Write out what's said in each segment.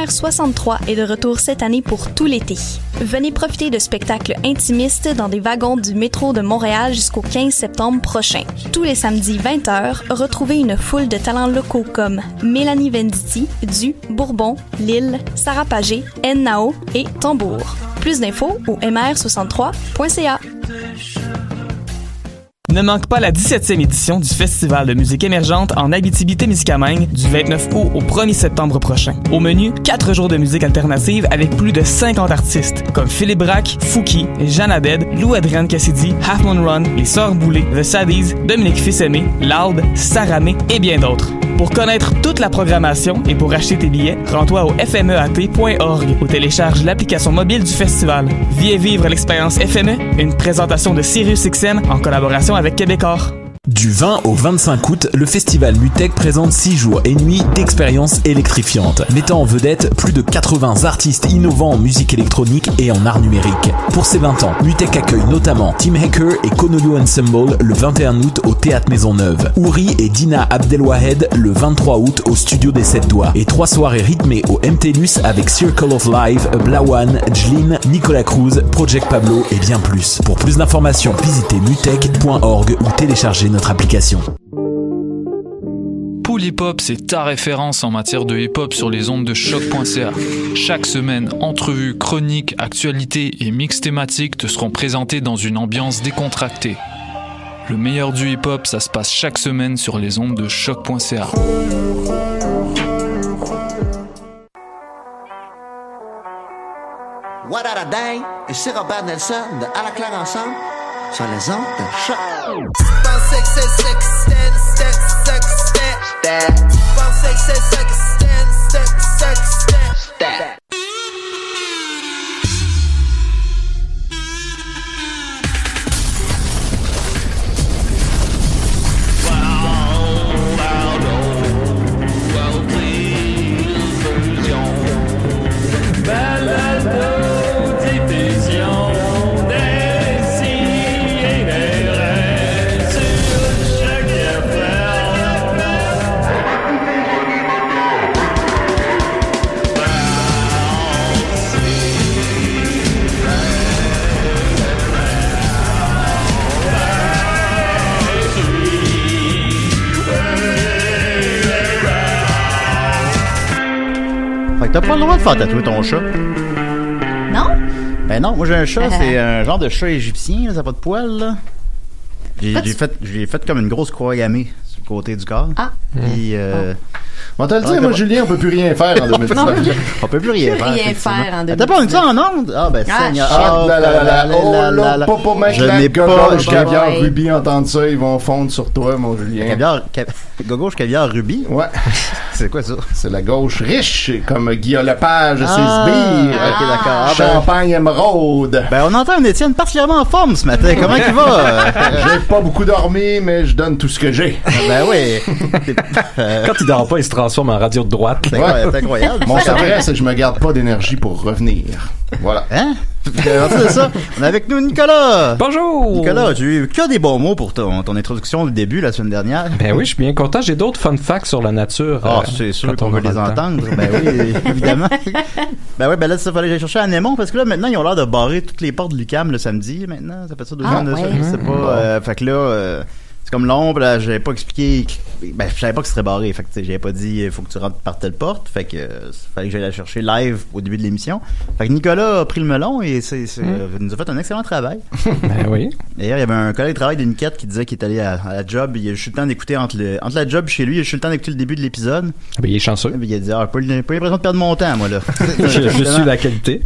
MR63 est de retour cette année pour tout l'été. Venez profiter de spectacles intimistes dans des wagons du métro de Montréal jusqu'au 15 septembre prochain. Tous les samedis 20h, retrouvez une foule de talents locaux comme Mélanie Venditti, Du, Bourbon, Lille, Sarah Pagé, Nao et Tambour. Plus d'infos au mr63.ca. Ne manque pas la 17e édition du Festival de musique émergente en Abitibi-Témiscamingue du 29 août au 1er septembre prochain. Au menu, 4 jours de musique alternative avec plus de 50 artistes comme Philippe Braque, Fouki, Jeanne Abed, Lou-Adrienne Cassidy, Half Moon Run, Les Sœurs Boulay, The Saddies, Dominique Fils-Aimé, Loud, Saramé et bien d'autres. Pour connaître toute la programmation et pour acheter tes billets, rends-toi au fmeat.org ou télécharge l'application mobile du festival. Viens vivre l'expérience FME, une présentation de SiriusXM en collaboration avec Québecor. Du 20 au 25 août, le festival Mutech présente 6 jours et nuits d'expériences électrifiantes, mettant en vedette plus de 80 artistes innovants en musique électronique et en art numérique. Pour ses 20 ans, Mutech accueille notamment Tim Hacker et Konolu Ensemble le 21 août au Théâtre Maisonneuve, Ouri et Dina Abdelwahed le 23 août au Studio des 7 Doigts et 3 soirées rythmées au MTLUS avec Circle of Life, Blawan, Jlin, Nicolas Cruz, Project Pablo et bien plus. Pour plus d'informations, visitez mutech.org ou téléchargez notre application. Pool Hip Hop, c'est ta référence en matière de hip-hop sur les ondes de choc.ca. Chaque semaine, entrevues, chroniques, actualités et mix thématiques te seront présentés dans une ambiance décontractée. Le meilleur du hip-hop, ça se passe chaque semaine sur les ondes de choc.ca. What a day? Ici Robert Nelson de À la claire ensemble sur les ondes de choc. T'as pas le droit de faire tatouer ton chat. Non? Ben non, moi j'ai un chat, c'est un genre de chat égyptien, là, ça n'a pas de poils, là. J'ai fait comme une grosse croix gammée sur le côté du corps. Ah. Puis, on t'a le dire, moi, Julien, on peut plus rien faire en 2019. On peut plus rien faire. En 2019. T'as pas une ça en onde? Ah, ben, Seigneur. Je n'ai pas caviar rubis entendre ça, ils vont fondre sur toi, mon Julien. Gauche caviar rubis? Ouais. C'est quoi ça? C'est la gauche riche, comme Guillaume Lepage, ses sbires. Ok, d'accord. Champagne émeraude. Ben, on entend un Étienne particulièrement en forme ce matin. Comment il va? J'ai pas beaucoup dormi, mais je donne tout ce que j'ai. Ben oui. Quand il dort pas, il se transforme en radio de droite. C'est incroyable. Mon secret, c'est que je me garde pas d'énergie pour revenir. Voilà. Hein? C'est ça. On est avec nous Nicolas. Bonjour. Nicolas, tu as eu que des bons mots pour ton introduction du début la semaine dernière. Ben oui, je suis bien content. J'ai d'autres fun facts sur la nature. Ah, c'est sûr qu'on veut les entendre. Ben oui, évidemment. Ben oui, ben là, ça fallait que j'aille chercher à Némon parce que là, maintenant, ils ont l'air de barrer toutes les portes de l'UQAM le samedi. Maintenant, ça fait ça 2 ans de ça. Je sais pas. Fait que là, c'est comme l'ombre, là, j'avais pas expliqué, ben, je savais pas que ce serait barré. Fait que, j'avais pas dit, il faut que tu rentres par telle porte. Fait que, fallait que j'aille la chercher live au début de l'émission. Fait que Nicolas a pris le melon et nous a fait un excellent travail. Ben oui. D'ailleurs, il y avait un collègue de travail de Niquette qui disait qu'il est allé à la job. Il a juste eu le temps d'écouter entre la job chez lui, il a juste eu le temps d'écouter le début de l'épisode. Ben, il est chanceux. Il a dit, pas l'impression de perdre mon temps, moi, là. je suis la qualité.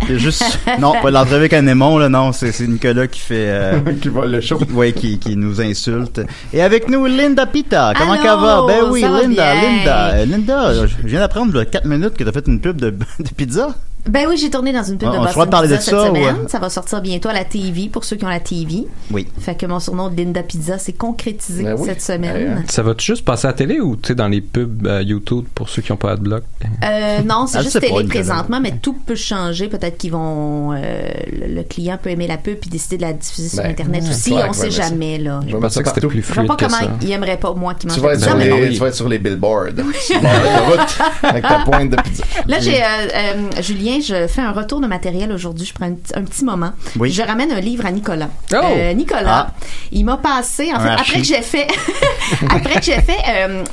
Non, pas l'entrevue avec Anémon, là, non, c'est Nicolas qui fait, qui vole le show. Oui, qui nous insulte. Et avec nous, Linda Pita. Comment Allô, qu'elle va? Ben oui, ça va Linda, bien. Linda, je viens d'apprendre, 4 minutes que t'as fait une pub de pizza. Ben oui, j'ai tourné dans une pub de On Boston parler Pizza de ça, cette semaine. ouais. Ça va sortir bientôt à la TV pour ceux qui ont la TV. Oui. Fait que mon surnom de Linda Pizza s'est concrétisé cette semaine. Ça va-tu juste passer à la télé ou tu sais dans les pubs YouTube pour ceux qui n'ont pas Adblock? Non, c'est juste télé pas, présentement, mais tout peut changer. Peut-être qu'ils vont... le client peut aimer la pub puis décider de la diffuser sur Internet aussi. On sait jamais, là. Je pensais que c'était plus fluide. Je vois pas que comment ça. il aimerait pas moi qui mange Tu vas être sur les billboards. Sur la route avec ta pointe de pizza. Là, j'ai Julien, je fais un retour de matériel aujourd'hui. Je prends un petit moment. Oui. Je ramène un livre à Nicolas. Oh! Nicolas, il m'a passé, en fait, après que j'ai fait,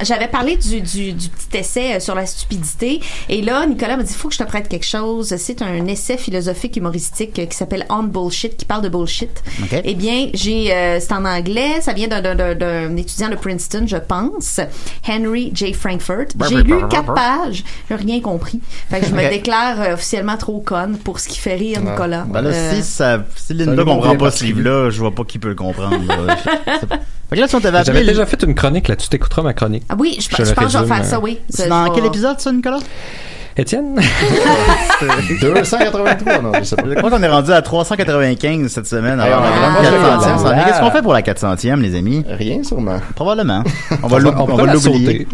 j'avais parlé du petit essai sur la stupidité. Et là, Nicolas m'a dit, faut que je te prête quelque chose. C'est un essai philosophique humoristique qui s'appelle On Bullshit, qui parle de bullshit. Okay. Eh bien, c'est en anglais. Ça vient d'un étudiant de Princeton, je pense. Henry J. Frankfurt. J'ai lu 4 pages. J'ai rien compris. Fait que je me déclare officiellement trop conne pour ce qui fait rire Nicolas. Ben là, si Linda comprend pas ce livre-là, je vois pas qui peut le comprendre. Fait que là, si on t'avait appelé... J'avais déjà fait une chronique là, tu t'écouteras ma chronique. Ah oui, je pense que je vais faire ça, oui. C'est dans quel épisode, ça, Nicolas? Étienne? 283, non, je sais pas. Je crois qu'on est rendu à 395 cette semaine. Alors, qu'est-ce qu'on fait pour la 400e, les amis? Rien, sûrement. Probablement. On va l'oublier.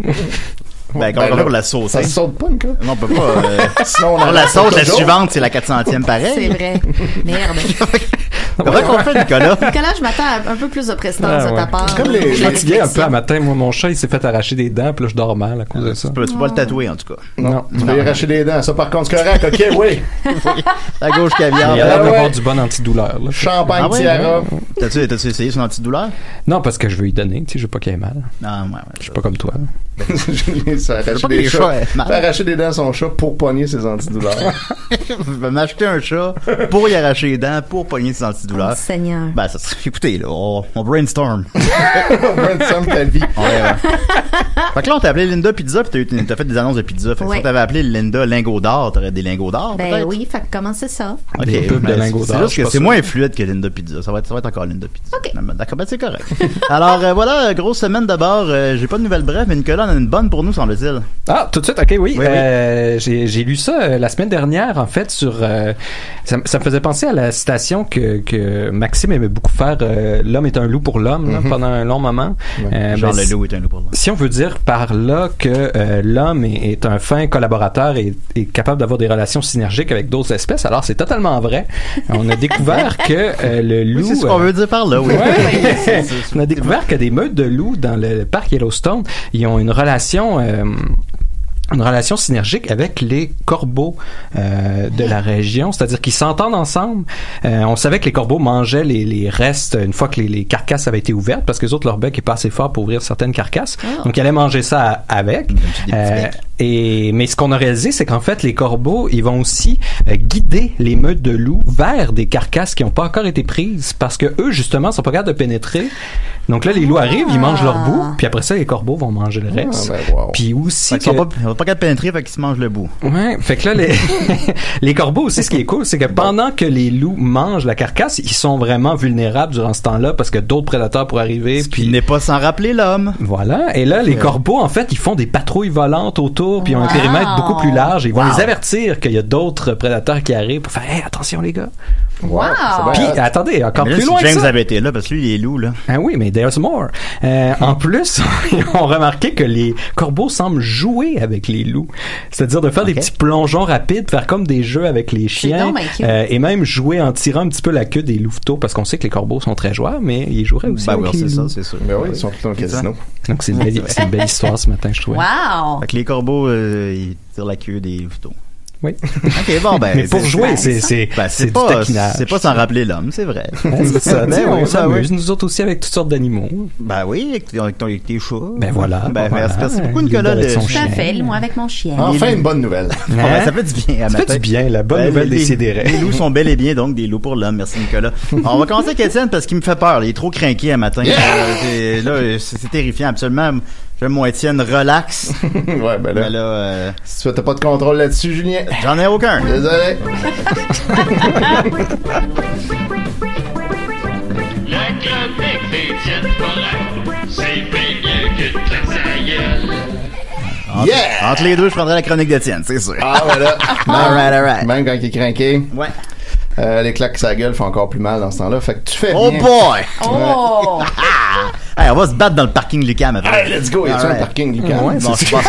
Ben, comment on fait pour la sauter? Ça se saute pas, Nicolas? Non, on peut pas. Sinon, on la saute, la suivante, c'est la 400e pareil. C'est vrai. Merde. Comment qu'on fait, Nicolas? Nicolas, je m'attends à un peu plus de prestance de ta part. Comme je suis fatigué un peu à matin. Moi, mon chat, il s'est fait arracher des dents, puis là, je dors mal à cause de ça. Tu peux pas le tatouer, en tout cas. Non. Tu peux y arracher des dents. Ça, par contre, c'est correct. OK, oui. La gauche caviar. Il a l'air d'avoir du bon antidouleur. Là. Champagne, Tiara. T'as-tu essayé son antidouleur? Non, parce que je veux lui donner. Tu sais, je veux pas qu'il ait mal. Ah, ouais. Je suis pas comme toi. Ça arrache des chats. Fait arracher des dents à son chat pour pogner ses antidouleurs. Je vais m'acheter un chat pour y arracher les dents, pour pogner ses antidouleurs. Oh, Seigneur. Ben, écoutez, là, on brainstorm. On brainstorm ta vie. Fait que là, on t'a appelé Linda Pizza, pis t'as fait des annonces de pizza. Fait que si on t'avait appelé Linda Lingot d'or, t'aurais des lingots d'or, ben peut-être? oui, fait que comment c'est ça? Okay, des pubs de lingots d'or. C'est juste que c'est moins fluide que Linda Pizza. Ça va être encore Linda Pizza. OK. D'accord, ben c'est correct. Alors, voilà, grosse semaine d'abord. J'ai pas de nouvelles brèves, mais Nicolas en a une bonne pour nous, semble-t-il. Ah, tout de suite, ok, oui. Oui. J'ai lu ça la semaine dernière, en fait, sur... ça me faisait penser à la citation que Maxime aimait beaucoup faire, l'homme est un loup pour l'homme, là, pendant un long moment. Genre le loup est un loup pour l'homme. Si on veut dire par là que l'homme est un fin collaborateur et est capable d'avoir des relations synergiques avec d'autres espèces, alors c'est totalement vrai. On a découvert que le loup... Oui, c'est ce qu'on veut dire par là, oui. Ouais. On a découvert que des meutes de loups dans le parc Yellowstone, ils ont une relation synergique avec les corbeaux de la région, c'est-à-dire qu'ils s'entendent ensemble. On savait que les corbeaux mangeaient les restes une fois que les carcasses avaient été ouvertes, parce que les autres, leur bec est pas assez fort pour ouvrir certaines carcasses. Donc, ils allaient manger ça avec. Mais ce qu'on a réalisé, c'est qu'en fait, les corbeaux, ils vont aussi guider les meutes de loups vers des carcasses qui n'ont pas encore été prises, parce que eux, justement, sont pas capables de pénétrer. Donc là, les loups arrivent, ils mangent leur bout, puis après ça, les corbeaux vont manger le reste. Puis aussi... Ils sont pas capables de pénétrer, fait qu'ils se mangent le bout. Ouais, fait que là, les corbeaux aussi, ce qui est cool, c'est que pendant que les loups mangent la carcasse, ils sont vraiment vulnérables durant ce temps-là, parce que d'autres prédateurs pourraient arriver. Puis n'est pas sans rappeler l'homme. Voilà. Et là, les corbeaux, en fait, ils font des patrouilles volantes autour, puis ils ont un périmètre beaucoup plus large. Ils vont les avertir qu'il y a d'autres prédateurs qui arrivent pour faire « Hey, attention les gars! » Wow! Puis, attendez, encore là, plus loin si James que ça. avait été là, parce que lui, il est loup, là. Ah oui, mais there's more. En plus, on a remarqué que les corbeaux semblent jouer avec les loups. C'est-à-dire de faire des petits plongeons rapides, faire comme des jeux avec les chiens, et même jouer en tirant un petit peu la queue des louveteaux, parce qu'on sait que les corbeaux sont très joueurs, mais ils joueraient aussi avec les loups. C'est sûr. Ben oui, ils sont tout dans le casino. Donc, c'est une belle histoire ce matin, je trouvais. Wow! Fait que les corbeaux, ils tirent la queue des louveteaux. Oui. OK, bon, ben. Mais pour jouer, c'est du taquinage. C'est pas sans rappeler l'homme, c'est vrai. C'est ça. On s'amuse, oui. nous autres aussi, avec toutes sortes d'animaux. Ben oui, avec tes chats. Ben voilà. Ben, voilà. merci beaucoup, Nicolas. Tout à fait, moi avec mon chien. Enfin, une bonne nouvelle. Ça fait du bien à Ça fait du bien, la bonne nouvelle des sidérés. Les loups sont bel et bien, donc, des loups pour l'homme. Merci, Nicolas. On va commencer avec Étienne parce qu'il me fait peur. Il est trop craqué à matin. Là, c'est terrifiant, absolument. J'aime mon Étienne relax. Ouais, ben là. Mais là si tu n'as pas de contrôle là-dessus, Julien. J'en ai aucun. Désolé. La chronique d'Étienne Forêt, c'est bien mieux que de sa gueule. Entre les deux, je prendrais la chronique d'Étienne, c'est sûr. Ah, voilà. Alright. Même quand il est craqué. Ouais. Les claques sa gueule font encore plus mal dans ce temps-là. Fait que tu fais Oh bien. boy! Oh! Hey, on va se battre dans le parking Lucam après. Hey, let's go! Y a-tu un parking Lucam? Ouais, bon, je pense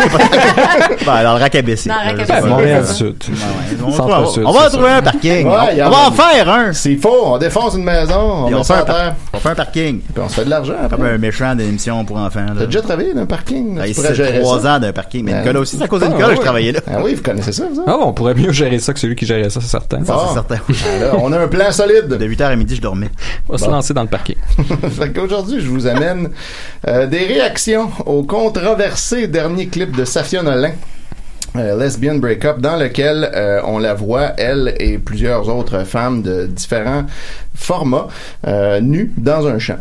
pas. Dans le Rack-ABC. Dans le Rack-ABC. Montréal-Sud. On va trouver un parking. Ouais, on va en faire un. C'est faux. On défonce une maison. On met ça à terre. On fait un parking. Puis on se fait de l'argent. Comme un méchant d'émission pour enfants. T'as déjà travaillé dans un parking? Il c'est 3 ans d'un parking. Mais Nicolas aussi, c'est à cause de Nicolas que je travaillais là. Ah oui, vous connaissez ça, vous? Ah, on pourrait mieux gérer ça que celui qui gérait ça, c'est certain. Ça, c'est certain. Alors, on a un plan solide. De 8h à midi, je dormais. On va se lancer dans le parking. Fait qu'aujourd'hui, je vous amène des réactions au controversé dernier clip de Safia Nolin. Lesbian Breakup, dans lequel on la voit, elle et plusieurs autres femmes de différents formats, nues dans un champ.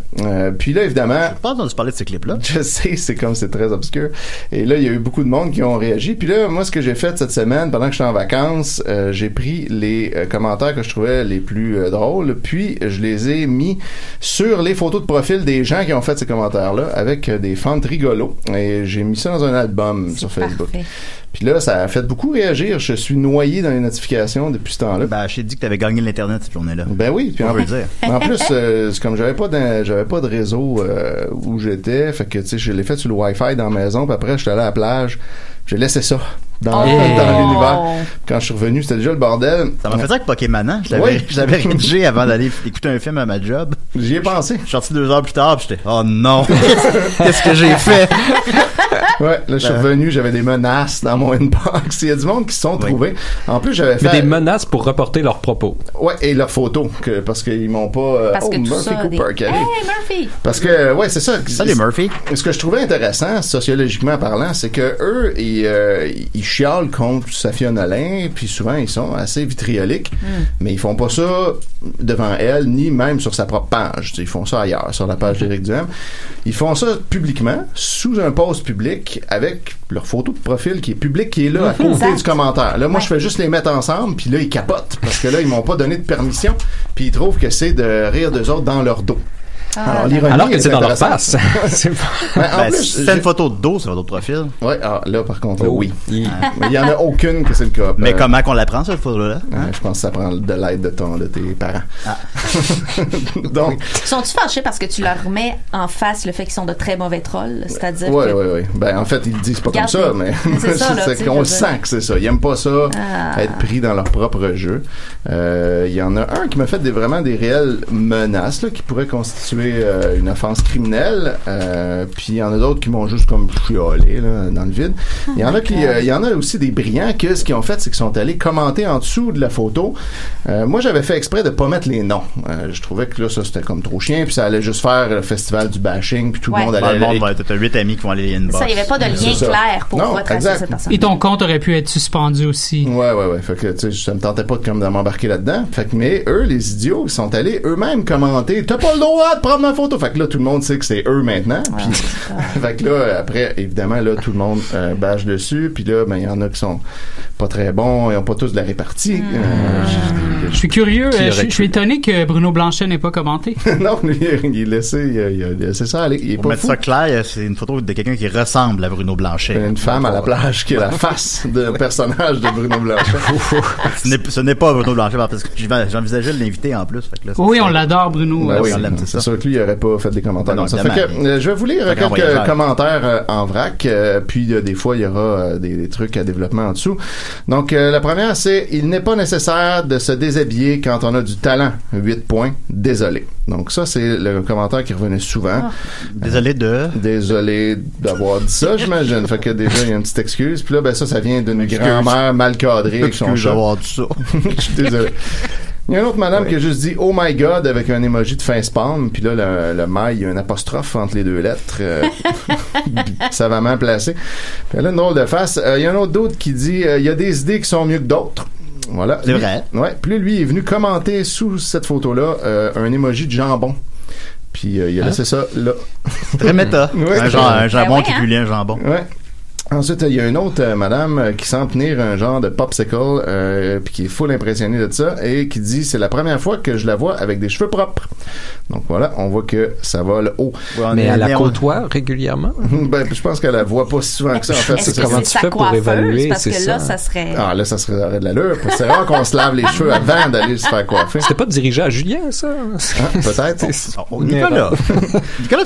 Puis là, évidemment... Je pas entendu parler de ce clip-là. Je sais, c'est très obscur. Et là, il y a eu beaucoup de monde qui ont réagi. Puis là, moi, ce que j'ai fait cette semaine, pendant que j'étais en vacances, j'ai pris les commentaires que je trouvais les plus drôles, puis je les ai mis sur les photos de profil des gens qui ont fait ces commentaires-là, avec des fonts rigolos. Et j'ai mis ça dans un album sur Facebook. Parfait. Puis là, ça a fait beaucoup réagir. Je suis noyé dans les notifications depuis ce temps-là. Ben, je t'ai dit que t'avais gagné l'Internet cette journée-là. Ben oui. Puis en plus, c'est comme j'avais pas de réseau où j'étais, fait que tu sais, je l'ai fait sur le Wi-Fi dans la maison. Puis après, j'étais allé à la plage. J'ai laissé ça dans l'univers. Quand je suis revenu, c'était déjà le bordel. Ça m'a fait ça avec Pokémon. Je l'avais rédigé avant d'aller écouter un film à ma job. J'y ai pensé. Je suis sorti 2 heures plus tard, puis j'étais « Oh non! Qu'est-ce que j'ai fait? » Ouais, là, je suis revenu, j'avais des menaces dans mon inbox. Il y a du monde qui se sont trouvés. En plus, j'avais fait... Mais des menaces pour reporter leurs propos. Ouais, et leurs photos, parce qu'ils m'ont pas... Parce que Murphy ça, Cooper, qui arrive. Hey, Murphy! Parce que, ouais, c'est ça. Salut, Murphy. Ce que je trouvais intéressant, sociologiquement parlant, c'est que eux, ils chialent contre Safia Nolin, puis souvent, ils sont assez vitrioliques, mais ils font pas ça devant elle, ni même sur sa propre page. T'sais, ils font ça ailleurs, sur la page d'Éric Duhem. Ils font ça publiquement, sous un post public, avec leur photo de profil qui est public, qui est là à côté du commentaire. Là, moi, je fais juste les mettre ensemble, puis là, ils capotent, parce que là, ils m'ont pas donné de permission, puis ils trouvent que c'est de rire d'eux autres dans leur dos. Alors que c'est dans leur face. En plus, c'est une photo de dos sur votre profil. Ouais, là, par contre, oui. Mais il y en a aucune que c'est le cas. Mais comment qu'on la prend, cette photo-là? Je pense que ça prend de l'aide de tes parents. Ah. Donc. Sont-tu fâchés parce que tu leur remets en face le fait qu'ils sont de très mauvais trolls? C'est-à-dire Oui. Ben, en fait, ils le disent pas comme ça, mais c'est qu'on le sent que c'est ça. Ils aiment pas ça, être pris dans leur propre jeu. Il y en a un qui m'a fait vraiment des réelles menaces, là, qui pourraient constituer une offense criminelle, puis il y en a d'autres qui m'ont juste comme chiolé là, dans le vide. Il y en a aussi des brillants que ce qu'ils ont fait, c'est qu'ils sont allés commenter en dessous de la photo. Moi, j'avais fait exprès de pas mettre les noms. Je trouvais que là, ça c'était comme trop chien, puis ça allait juste faire le festival du bashing, puis tout le monde allait. T'as 8 amis qui vont aller inbox. Ça, il n'y avait pas de lien clair pour retracer cette personne. Et ton compte aurait pu être suspendu aussi. Ouais. Fait que, tu sais, ça me tentait pas de m'embarquer là-dedans. Fait que, mais eux, les idiots, ils sont allés eux-mêmes commenter. T'as pas le droit de prendre ma photo. Fait que là, tout le monde sait que c'est eux maintenant. Puis, fait que là, après, évidemment, là, tout le monde bâche dessus. Puis là, ben, il y en a qui sont pas très bons. Ils ont pas tous de la répartie. Je suis curieux. Je suis étonné que Bruno Blanchet n'ait pas commenté. Non, lui, il a laissé ça aller. Pour mettre ça clair, c'est une photo de quelqu'un qui ressemble à Bruno Blanchet. Une femme à la plage qui a la face d'un personnage de Bruno Blanchet. Ce n'est pas Bruno Blanchet, parce que j'envisageais de l'inviter en plus. Fait que là, oui, on l'adore, Bruno. Ben oui, c'est sûr que lui, il aurait pas fait des commentaires comme ça. Fait que, je vais vous lire quelques commentaires en vrac, puis des fois, il y aura des trucs à développement en dessous. Donc, la première, c'est « Il n'est pas nécessaire de se déshabiller quand on a du talent. 8 points. Désolé. » Donc, ça, c'est le commentaire qui revenait souvent. Désolé d'avoir dit ça, j'imagine. Fait que déjà, il y a une petite excuse. Puis là, ben ça vient d'une grand-mère mal cadrée avec son chat. D'avoir dit ça. Je suis désolé. Il y a une autre madame qui a juste dit « Oh my God » avec un emoji de face palm. Puis là, le my, il y a un apostrophe entre les deux lettres. Savamment placé. Puis elle a une drôle de face. Il y a un autre d'autre qui dit « Il y a des idées qui sont mieux que d'autres. » Voilà. C'est vrai. Ouais. Puis lui est venu commenter sous cette photo-là un emoji de jambon. Puis il a laissé ça là. Très méta. Ouais. Un jambon qui pue un jambon. Ouais. Ensuite, il y a une autre madame qui semble tenir un genre de popsicle puis qui est full impressionnée de ça et qui dit c'est la première fois que je la vois avec des cheveux propres. Donc voilà, on voit que ça va le haut. Ouais, mais elle la côtoie régulièrement? Ben, je pense qu'elle la voit pas si souvent que ça. En fait, c'est comment tu fais pour évaluer? Parce que là, ça serait... Ah, là, ça serait de l'allure. C'est rare qu'on se lave les cheveux avant d'aller se faire coiffer. C'était pas dirigé à Julien, ça? Ah, peut-être. Nicolas,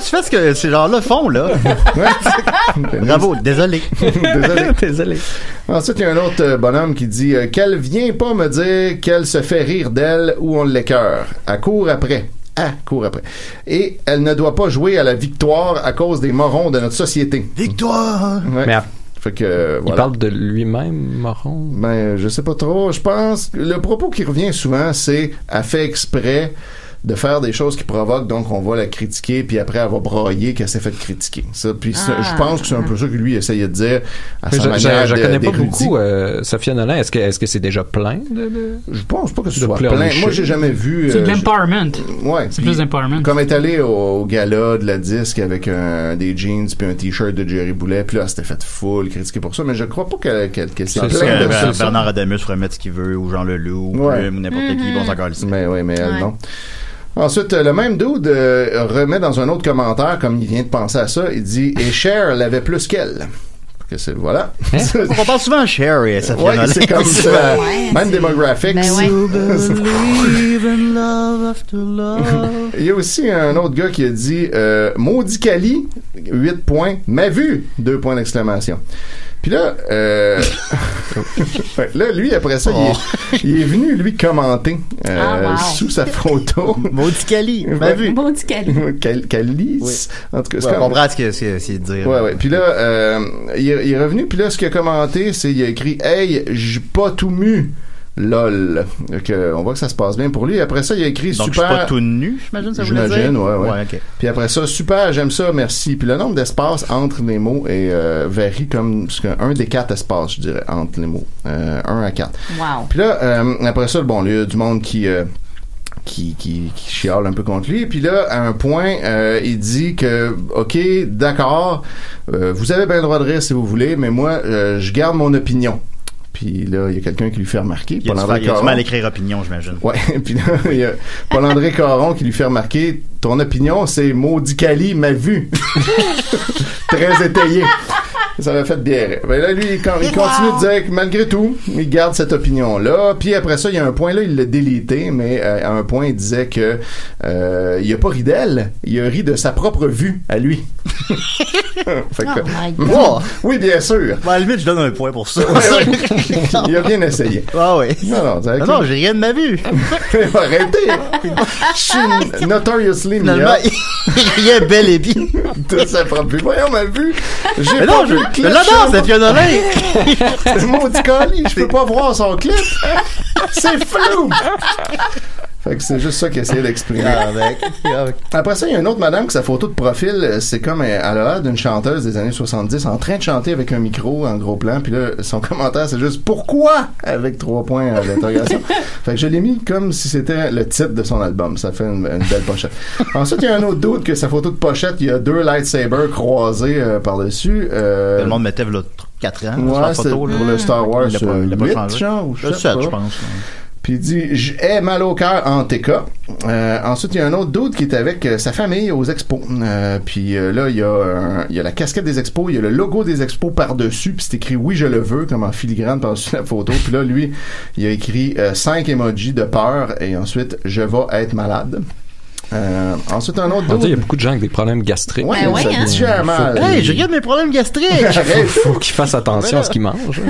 tu fais ce que ces gens-là font, là. Bravo, désolé. Désolé. Ensuite, il y a un autre bonhomme qui dit qu'elle vient pas me dire qu'elle se fait rire d'elle ou on l'écœure. Elle court après. Et elle ne doit pas jouer à la victoire à cause des morons de notre société. Victoire! Ouais. Mais fait que, voilà. Il parle de lui-même, moron? Ben, je sais pas trop. Je pense que le propos qui revient souvent, c'est elle fait exprès de faire des choses qui provoquent, donc on va la critiquer, puis après elle va brailler qu'elle s'est fait critiquer. Ça, puis je pense que c'est un peu ça que lui essayait de dire à sa manière. Je connais pas beaucoup Sophia Nolin. Est-ce que c'est déjà plein Je pense pas que ce soit plein. Moi, j'ai jamais vu. C'est de l'empowerment. Ouais. C'est plus d'empowerment. Comme est allé au gala de la disque avec des jeans puis un t-shirt de Jerry Boulet, puis là, c'était fait full critiquer pour ça, mais je crois pas qu'elle s'est plainte de ça. Bernard Adamus ferait mettre ce qu'il veut, ou Jean Leloup, ou n'importe qui, bon, encore ici. Mais elle, non. Ensuite, le même dude remet dans un autre commentaire, comme il vient de penser à ça, il dit « Et Cher l'avait plus qu'elle ». Que c'est, voilà. Hein? On parle souvent de Cher et ça fait c'est comme ça. Même démographique. Il y a aussi un autre gars qui a dit Maudit Cali, 8 points, m'a vu, 2 points d'exclamation. Puis là, là, lui, après ça, il est venu, lui, commenter sous sa photo. Maudit Cali, m'a vu. Maudit Cali. Cali. Oui. En tout cas, on comprend ce qu'il essaie de dire. Ouais. Puis là, il est revenu, puis là, ce qu'il a commenté, c'est, il a écrit « Hey, j'ai pas tout mu ». LOL. On voit que ça se passe bien pour lui. Après ça, il a écrit donc, super. Je suis pas tout nu, j'imagine, ça voulait dire? J'imagine, ouais. Okay. Puis après ça, super, j'aime ça, merci. Puis le nombre d'espaces entre les mots varie comme un des 4 espaces, je dirais, entre les mots. 1 à 4. Wow. Puis là, après ça, bon, il y a du monde qui chiale un peu contre lui. Puis là, à un point, il dit que, OK, d'accord, vous avez bien le droit de rire si vous voulez, mais moi, je garde mon opinion. Puis là, il y a quelqu'un qui lui fait remarquer. Il a du mal à écrire opinion, j'imagine. Ouais. Puis là, il y a Paul-André Caron qui lui fait remarquer ton opinion, c'est Maudit Cali m'a vu. Très étayé. Ça m'a fait bien rire. Ben là, lui, il continue de dire que malgré tout, il garde cette opinion-là. Puis après ça, il y a un point là, il l'a délité, mais à un point, il disait que il a pas ri d'elle, il a ri de sa propre vue à lui. Fait que, oui, bien sûr. Ben, à la limite, je donne un point pour ça. Il a bien essayé. Ah oui. Non, j'ai rien de ma vue. Arrêtez. Je suis notoriously finalement, il y a bel et bien de sa propre vue. Voyons ma vue. J'ai pas vu le clip. Mais là, non, c'est Fiona C'est maudit colis. Je peux pas voir son clip. C'est flou. Fait que c'est juste ça qu'il essayait d'exprimer. Après ça, il y a une autre madame que sa photo de profil, c'est comme elle a l'air d'une chanteuse des années 70 en train de chanter avec un micro en gros plan. Puis là, son commentaire, c'est juste « Pourquoi? » avec 3 points d'interrogation. Fait que je l'ai mis comme si c'était le titre de son album. Ça fait une belle pochette. Ensuite, il y a un autre doute que sa photo de pochette, il y a 2 lightsabers croisés par-dessus. Le monde mettait là 4 ans. Ouais, c'est pour le Star Wars. Il a pas changé. Le 7, je pense. Puis il dit « J'ai mal au cœur en TK ». Ensuite, il y a un autre dude qui est avec sa famille aux expos. Puis là, il y a la casquette des expos, il y a le logo des expos par-dessus, puis c'est écrit « Oui, je le veux » comme en filigrane par-dessus la photo. Puis là, lui, il a écrit 5 emojis de peur et ensuite « Je vais être malade ». Ensuite, un autre dude. Il y a beaucoup de gens avec des problèmes gastriques. Ouais, ça digère mal. Hey, je regarde mes problèmes gastriques. Faut qu'ils fassent attention à ce qu'ils mangent.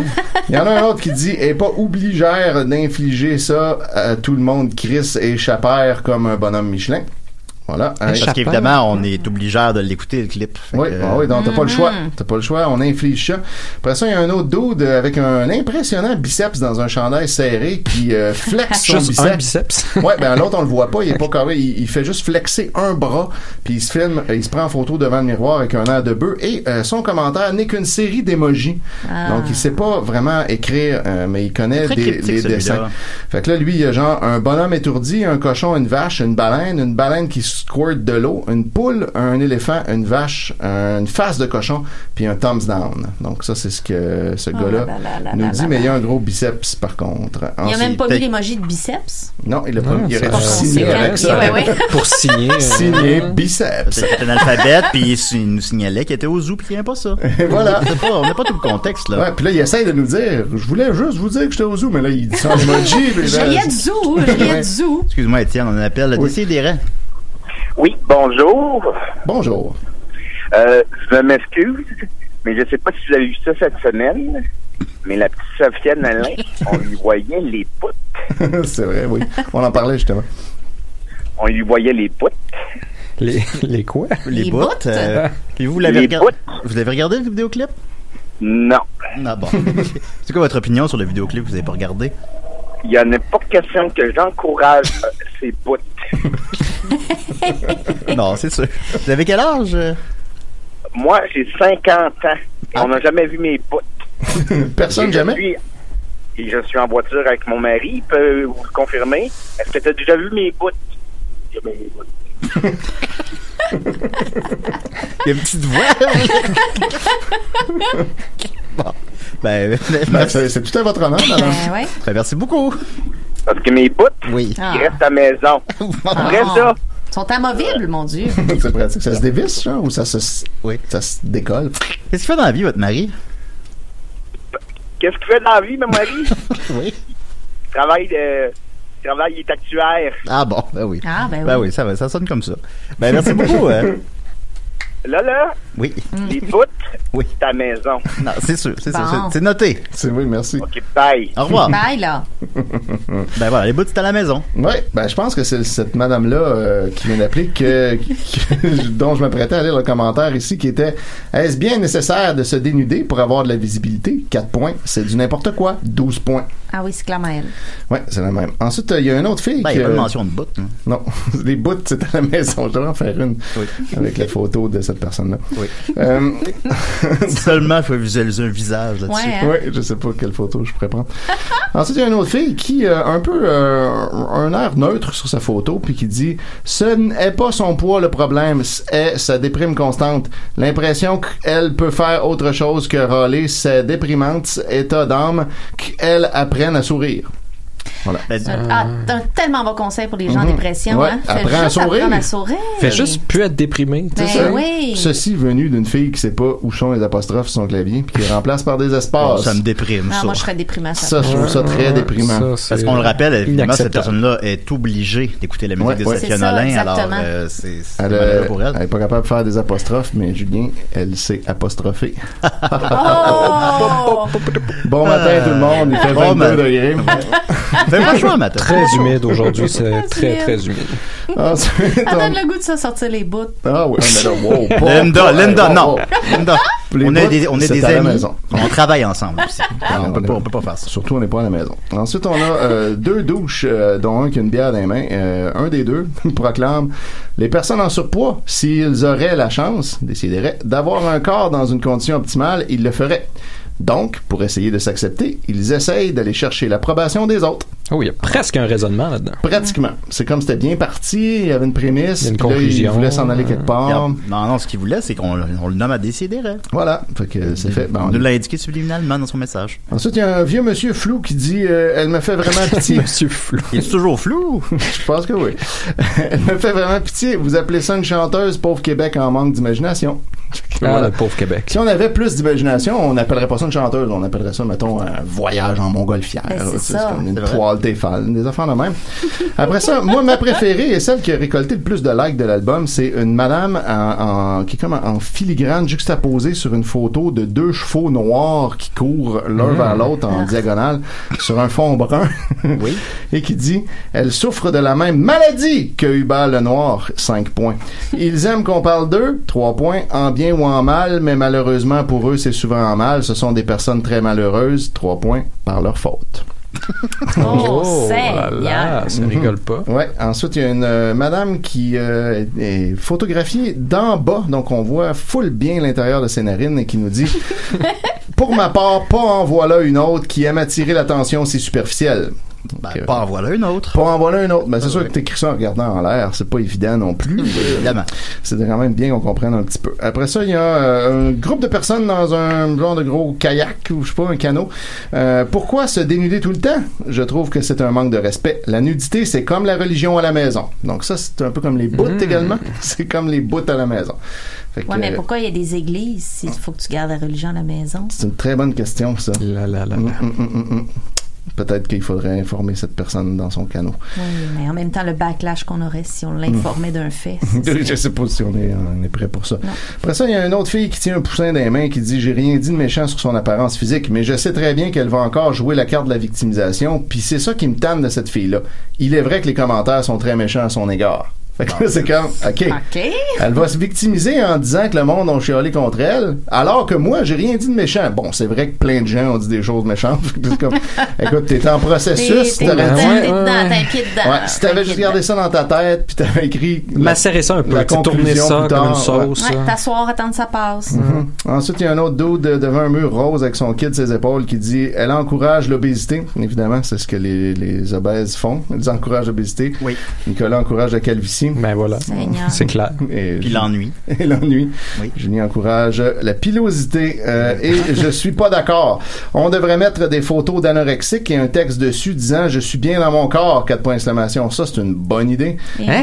Il y en a un autre qui dit « Est pas obligère d'infliger ça à tout le monde, Chris et Chappère comme un bonhomme Michelin ». Voilà. Parce qu'évidemment, on est obligé de l'écouter, le clip. Oui, donc t'as pas le choix. T'as pas le choix, on inflige ça. Après ça, il y a un autre dude avec un impressionnant biceps dans un chandail serré qui flexe son biceps. Un biceps? Ouais, ben l'autre, on le voit pas, il est pas carré. Il fait juste flexer un bras, puis il se filme, il se prend en photo devant le miroir avec un air de bœuf, et son commentaire n'est qu'une série d'émojis. Donc, il sait pas vraiment écrire, mais il connaît les dessins. Fait que là, lui, il y a genre un bonhomme étourdi, un cochon, une vache, une baleine qui squirt de l'eau, une poule, un éléphant, une vache, une face de cochon, puis un thumbs down. Donc ça, c'est ce que ce gars-là nous dit, mais il y a un gros biceps par contre. Il n'a même pas mis l'emoji de biceps? Non, il a pas mis. Il aurait dû signer avec ça. Pour signer. Signer biceps. C'était un alphabet, puis il nous signalait qu'il était au zoo, puis qu'il n'y avait pas ça. Et voilà. On n'a pas tout le contexte, là. Ouais, puis là, il essaie de nous dire, je voulais juste vous dire que j'étais au zoo, mais là, il dit ça en emoji. Je riais du zoo. Excuse-moi, Étienne, on appelle le Décideret. Oui, bonjour. Bonjour. Je m'excuse, mais je sais pas si vous avez vu ça cette semaine, mais la petite Sofiane Alain, on lui voyait les poutres. C'est vrai, oui. On en parlait justement. On lui voyait les poutres. Les quoi? Les bouttes. Puis vous l'avez regardé? Vous avez regardé le vidéoclip? Non. Ah bon. C'est quoi votre opinion sur le vidéoclip que vous n'avez pas regardé? Il n'y en a pas question que j'encourage ces poutres. Non, c'est sûr. Vous avez quel âge? Moi, j'ai 50 ans. Et on n'a jamais vu mes poutres. Personne jamais? Et je suis en voiture avec mon mari, il peut vous le confirmer. Est-ce que tu as déjà vu mes poutres? Jamais mes poutres. Il y a une petite voix. Bon. C'est tout à votre honneur, madame. Ouais. Merci beaucoup. Parce que mes poutres, ils restent à la maison. Après ça. Ils sont amovibles, mon Dieu. C'est pratique. Ça se dévisse, genre, ou ça se décolle? Qu'est-ce qu'il fait dans la vie, votre mari? Qu'est-ce qu'il fait dans la vie, mon mari? Oui. Il travaille, il est actuaire. Ah bon, ben oui. Ah, ben oui. Ben oui, ça sonne comme ça. Ben merci beaucoup. Là, oui. Les poutres, oui. C'est à la maison. Non, c'est sûr, c'est bon. sûr. C'est noté. Oui, merci. OK, bye. Au revoir. Bye, là. Ben voilà, les bouts, c'est à la maison. Oui, ben je pense que c'est cette madame-là qui vient d'appeler dont je m'apprêtais à lire le commentaire ici, qui était « Est-ce bien nécessaire de se dénuder pour avoir de la visibilité? 4 points. C'est du n'importe quoi. 12 points. » Ah oui, c'est clairement elle. Oui, c'est la même. Ensuite, il y a une autre fille il n'y a pas de mention de bout. Hein. Non, les bouts, c'est à la maison. Je devrais en faire une avec la photo de cette personne-là. Oui. Seulement, il faut visualiser un visage là-dessus. Ouais, hein? Oui, je sais pas quelle photo je pourrais prendre. Ensuite, il y a une autre fille qui a un peu un air neutre sur sa photo, puis qui dit « Ce n'est pas son poids le problème, c'est sa déprime constante. L'impression qu'elle peut faire autre chose que râler, c'est déprimante état d'âme qu'elle apprenne à sourire. » Voilà. Un tellement bon conseil pour les gens en dépression. Ouais. Hein? Apprends à sourire. Fais juste plus être déprimé. Ben ça. Oui. Ceci venu d'une fille qui sait pas où sont les apostrophes sur son clavier puis qui remplace par des espaces. Oh, ça me déprime, ça. Moi, je serais déprimant. Ça, je trouve ça très déprimant. Parce qu'on le rappelle, évidemment, cette personne-là est obligée d'écouter la musique de Sofiane Alain. Alors, c'est malheureux pour elle. Elle est pas capable de faire des apostrophes, mais Julien, elle sait apostropher. Oh! Bon matin tout le monde, il fait 22 degrés. Fais pas chaud matin. Très humide aujourd'hui, c'est très humide. Ça donne le goût de ça sortir les bouts. Ah oui, mais là, wow. Linda, non. Linda, on est des amis. On travaille ensemble aussi. On peut pas faire ça. Surtout, on n'est pas à la maison. Ensuite, on a 2 douches, dont un qui a une bière dans les mains. Un des deux proclame « Les personnes en surpoids, s'ils auraient la chance, décideraient, d'avoir un corps dans une condition optimale, ils le feraient. » Donc, pour essayer de s'accepter, ils essayent d'aller chercher l'approbation des autres. Oh, il y a presque un raisonnement là-dedans. Pratiquement. C'est comme c'était bien parti, il y avait une prémisse, il y a une conclusion. Là, il voulait s'en aller quelque part. Non, ce qu'il voulait, c'est qu'on le nomme à Décideret. Voilà, fait que c'est fait. On nous l'a indiqué subliminalement dans son message. Ensuite, il y a un vieux monsieur flou qui dit elle me fait vraiment pitié. Monsieur flou. Il est toujours flou? Je pense que oui. Elle me fait vraiment pitié. Vous appelez ça une chanteuse, pauvre Québec en manque d'imagination. Voilà, le pauvre Québec. Si on avait plus d'imagination, on n'appellerait pas ça une chanteuse, on appellerait ça, mettons, un voyage en montgolfière. C'est ça. Comme une toile Tefal, des affaires de même. Après ça, moi, ma préférée et celle qui a récolté le plus de likes de l'album, c'est une madame qui est comme en filigrane juxtaposée sur une photo de 2 chevaux noirs qui courent l'un vers l'autre en diagonale sur un fond brun. Oui. Et qui dit « Elle souffre de la même maladie que Hubert Lenoir. » 5 points. Ils aiment qu'on parle d'eux. 3 points. En bien ou en mal, mais malheureusement pour eux, c'est souvent en mal. Ce sont des personnes très malheureuses. 3 points par leur faute. Voilà, ça rigole pas. Ouais. Ensuite, il y a une madame qui est photographiée d'en bas, donc on voit full bien l'intérieur de ses narines et qui nous dit « Pour ma part, pas en voilà une autre qui aime attirer l'attention si superficielle. » Ben, pas en voilà une autre. Pas en voilà une autre. Ben, c'est sûr que t'écris ça en regardant en l'air, c'est pas évident non plus. Évidemment. C'est quand même bien qu'on comprenne un petit peu. Après ça, il y a un groupe de personnes dans un genre de gros kayak ou je sais pas, un canot. Pourquoi se dénuder tout le temps? Je trouve que c'est un manque de respect. La nudité, c'est comme la religion à la maison. Donc ça, c'est un peu comme les bouts également. C'est comme les bouts à la maison. Mais pourquoi il y a des églises s'il faut que tu gardes la religion à la maison? C'est une très bonne question, ça. Peut-être qu'il faudrait informer cette personne dans son canot. Oui, mais en même temps, le backlash qu'on aurait si on l'informait d'un fait. Je sais pas si on est prêt pour ça. Non. Après ça, il y a une autre fille qui tient un poussin dans les mains qui dit « J'ai rien dit de méchant sur son apparence physique, mais je sais très bien qu'elle va encore jouer la carte de la victimisation, puis c'est ça qui me tanne de cette fille-là. Il est vrai que les commentaires sont très méchants à son égard. » Fait que c'est comme, OK. Elle va se victimiser en disant que le monde a chialé contre elle, alors que moi, j'ai rien dit de méchant. Bon, c'est vrai que plein de gens ont dit des choses méchantes. C'est comme, écoute, t'es en processus. T'es dedans, t'as un pied dedans. Ouais, si t'avais juste gardé ça dans ta tête, puis t'avais écrit... Macérer ça un peu, tourner ça comme une sauce. Ouais, t'asseoir, attendre ça passe. Ensuite, il y a un autre dude devant un mur rose avec son kid ses épaules qui dit, elle encourage l'obésité. Évidemment, c'est ce que les obèses font. Ils encouragent l'obésité. Oui. Nicolas encourage la calvitie. Ben voilà, c'est clair. Puis l'ennui. Et l'ennui. Oui. Julie encourage la pilosité. Et je suis pas d'accord. On devrait mettre des photos d'anorexiques et un texte dessus disant « Je suis bien dans mon corps », 4 points d'exclamation. Ça, c'est une bonne idée. Hein?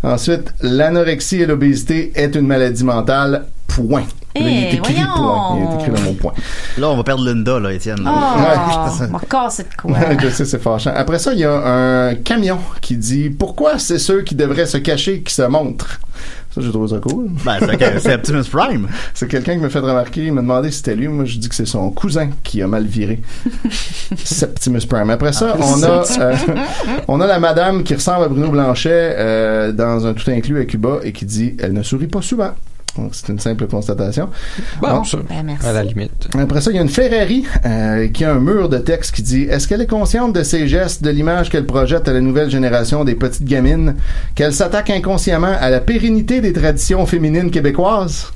Ensuite, l'anorexie et l'obésité est une maladie mentale. Point. Là, il est écrit point. Il est écrit dans mon point. Là, on va perdre Linda, là, Étienne. Encore, c'est de quoi? Je sais, c'est fâchant. Après ça, il y a un camion qui dit « Pourquoi c'est ceux qui devraient se cacher qui se montrent? » Ça, j'ai trouvé ça cool. Ben, c'est Optimus Prime. C'est quelqu'un qui m'a fait remarquer, il m'a demandé si c'était lui. Moi, je dis que c'est son cousin qui a mal viré. C'est Optimus Prime. Après ça, on a la madame qui ressemble à Bruno Blanchet dans un tout inclus à Cuba et qui dit « Elle ne sourit pas souvent. » Donc, c'est une simple constatation. Bon, ça, à la limite. Après ça, il y a une Ferrari qui a un mur de texte qui dit « Est-ce qu'elle est consciente de ses gestes, de l'image qu'elle projette à la nouvelle génération des petites gamines, qu'elle s'attaque inconsciemment à la pérennité des traditions féminines québécoises? »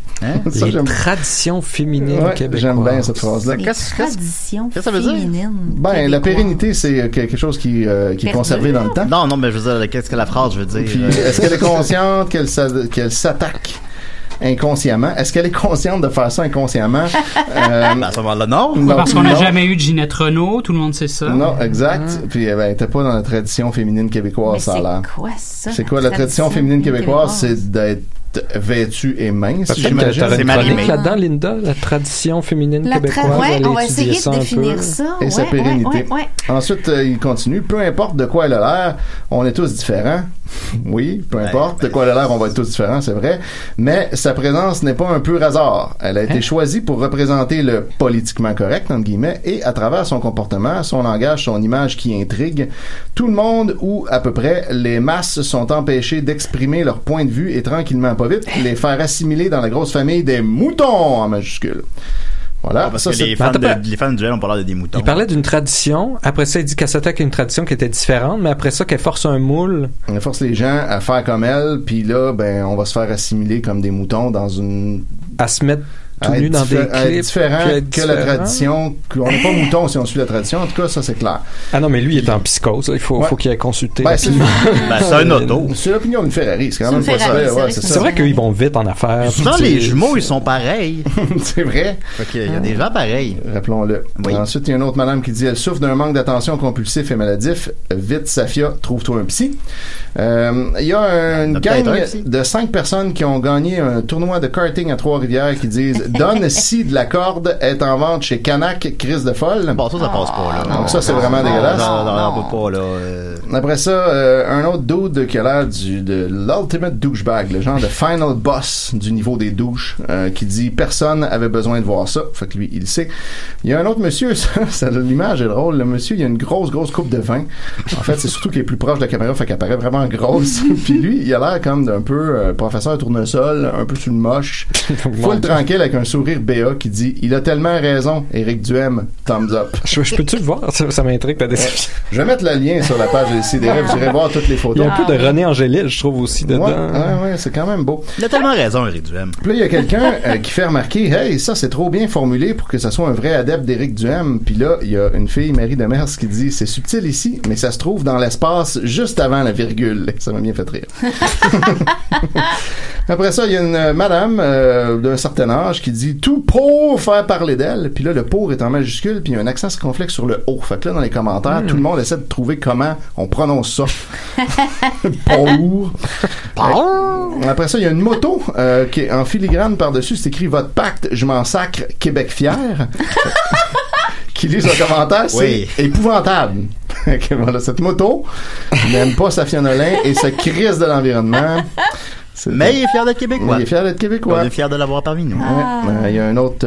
Ça, les traditions féminines québécoises. J'aime bien cette phrase-là. Qu'est-ce que ça veut dire? Ben, la pérennité, c'est quelque chose qui est conservé dans le temps. Non, mais je veux dire, qu'est-ce que la phrase veut dire? Puis, est-ce qu'elle est consciente qu'elle s'attaque inconsciemment? Est-ce qu'elle est consciente de faire ça inconsciemment? À ce moment-là, non. Parce qu'on n'a jamais eu de Ginette Renault, tout le monde sait ça. Non, exact. Puis, elle était pas dans la tradition féminine québécoise, ça a l'air. C'est quoi ça? C'est quoi la tradition féminine québécoise? C'est d'être vêtue et mince, j'imagine. C'est chronique là-dedans, Linda, la tradition féminine québécoise. On va essayer de définir ça. Et sa pérennité. Ensuite, il continue. Peu importe de quoi elle a l'air, on est tous différents. Oui, peu importe de quoi elle a l'air, on va être tous différents, c'est vrai. Mais sa présence n'est pas un pur hasard. Elle a été choisie pour représenter le politiquement correct, entre guillemets, et à travers son comportement, son langage, son image qui intrigue, tout le monde, ou à peu près, les masses sont empêchées d'exprimer leur point de vue et tranquillement, pas vite, les faire assimiler dans la grosse famille des moutons en majuscule. Voilà. Parce que les fans de duel ont parlé des moutons. Il parlait d'une tradition. Après ça, il dit qu'elle s'attaque à une tradition qui était différente, mais après ça, qu'elle force un moule. Elle force les gens à faire comme elle, puis là, ben, on va se faire assimiler comme des moutons dans une... À se mettre tout nu dans des clips. Être différent que la tradition. On n'est pas mouton si on suit la tradition. En tout cas, ça, c'est clair. Ah non, mais lui, il est en psychose. Il faut qu'il aille consulter. C'est un auto. C'est l'opinion d'une Ferrari. C'est quand même pas ça. C'est vrai qu'ils vont vite en affaires. Souvent, les jumeaux, ils sont pareils. C'est vrai. Il y a des gens pareils. Rappelons-le. Oui. Ensuite, il y a une autre madame qui dit « Elle souffre d'un manque d'attention compulsif et maladif. Vite, Safia, trouve-toi un psy. » Il y a une gang de 5 personnes qui ont gagné un tournoi de karting à Trois-Rivières qui disent Donne si de la corde est en vente chez Canac, crise de folle. Bon, ça passe pas, là. Donc ça, c'est vraiment dégueulasse. Non, on peut pas, là. Après ça, un autre dude qui a l'air de l'ultimate douchebag, le genre de final boss du niveau des douches, qui dit personne avait besoin de voir ça. Fait que lui, il le sait. Il y a un autre monsieur, l'image est drôle. Le monsieur, il a une grosse coupe de vin. En fait, c'est surtout qu'il est plus proche de la caméra, fait qu'elle paraît vraiment grosse. Puis lui, il a l'air comme d'un peu professeur tournesol, un peu sur le moche. Full tranquille avec avec un sourire BA qui dit « Il a tellement raison, Éric Duhem, thumbs up ». Je peux-tu le voir? Ça m'intrigue ta décision. Je vais mettre le lien sur la page de Décideret, vous irez voir toutes les photos. Il y a un peu de René Angélil, je trouve, aussi dedans. Ouais, c'est quand même beau. Il a tellement raison, Éric Duhem. Puis là, il y a quelqu'un qui fait remarquer « Hey, ça, c'est trop bien formulé pour que ça soit un vrai adepte d'Éric Duhem. » Puis là, il y a une fille, Marie Demers, qui dit « C'est subtil ici, mais ça se trouve dans l'espace juste avant la virgule. » Ça m'a bien fait rire. Après ça, il y a une madame d'un certain âge qui dit « Tout pour faire parler d'elle. » Puis là, le pour est en majuscule, puis il y a un accent circonflexe sur le O. Fait que là, dans les commentaires, tout le monde essaie de trouver comment on prononce ça. Pour. Après ça, il y a une moto qui est en filigrane par-dessus. C'est écrit « Votre pacte, je m'en sacre, Québec fier. » Qui lit son commentaire, c'est épouvantable. Voilà, cette moto n'aime pas Safia Nolin et se crisse de l'environnement. Mais il est fier d'être québécois. Il est fier d'être québécois. On est fier de l'avoir parmi nous. Il y a un autre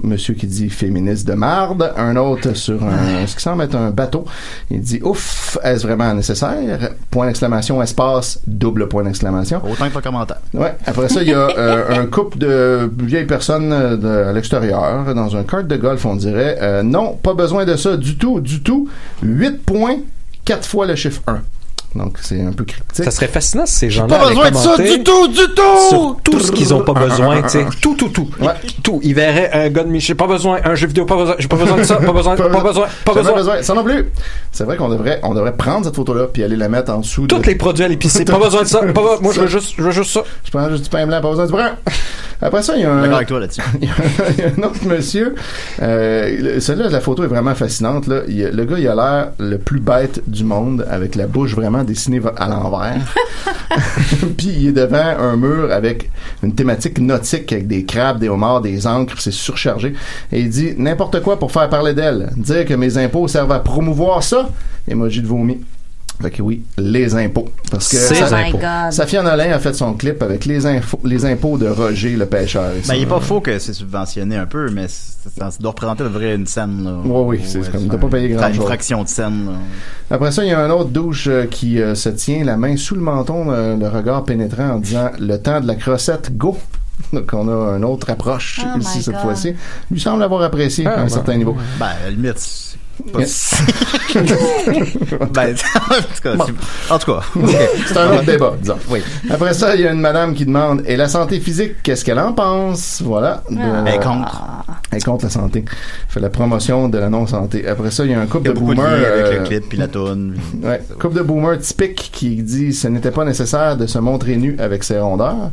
monsieur qui dit féministe de marde, un autre sur ce qui semble être un bateau. Il dit ouf, est-ce vraiment nécessaire? Point d'exclamation, espace, double point d'exclamation. Autant que le commentaire. Ouais. Après ça, il y a un couple de vieilles personnes à l'extérieur, dans un kart de golf, on dirait. Non, pas besoin de ça du tout. 8 points, 4 fois le chiffre 1. Donc, c'est un peu cryptique. Ça serait fascinant si ces gens-là avaient commenté. Pas besoin de ça du tout! Sur tout ce qu'ils ont pas besoin, tu sais. Tout. Ouais. Tout. Ils verraient un gars de Michel, pas besoin, un jeu vidéo, pas besoin, j'ai pas besoin de ça, pas besoin. Ça non plus. C'est vrai qu'on devrait prendre cette photo-là puis aller la mettre en dessous tous les produits à l'épicerie, pas besoin de ça. Moi, je veux juste ça. Je prends juste du pain blanc, pas besoin du brun. Après ça, il y a un... D'accord avec toi là-dessus. Il y a un autre monsieur. Celle-là, la photo est vraiment fascinante, là. Le gars, il a l'air le plus bête du monde, avec la bouche vraiment dessinée à l'envers. Puis il est devant un mur avec une thématique nautique, avec des crabes, des homards, des ancres, c'est surchargé. Et il dit n'importe quoi pour faire parler d'elle. Dire que mes impôts servent à promouvoir ça. Emoji de vomi. Fait que oui, les impôts. Parce que Safia Nolin a fait son clip avec les impôts de Roger le pêcheur. Ben, il est pas faux que c'est subventionné un peu, mais ça doit représenter une scène. Là. Oui, c'est comme t'as pas payé grand-chose. Une fraction de scène. Là. Après ça, il y a un autre douche qui se tient la main sous le menton, le regard pénétrant en disant « Le temps de la crossette, go! » Donc, on a une autre approche ici cette fois-ci. Lui semble avoir apprécié à un certain niveau. Ben, à la limite... Ben, en tout cas, c'est un autre débat, disons. Oui. Après ça, il y a une madame qui demande et la santé physique, qu'est-ce qu'elle en pense? Voilà. Elle est contre la santé. Fait la promotion de la non-santé. Après ça, il y a un couple de boomers avec le clip puis la toune. Ouais, couple de boomers typique qui dit ce n'était pas nécessaire de se montrer nu avec ses rondeurs.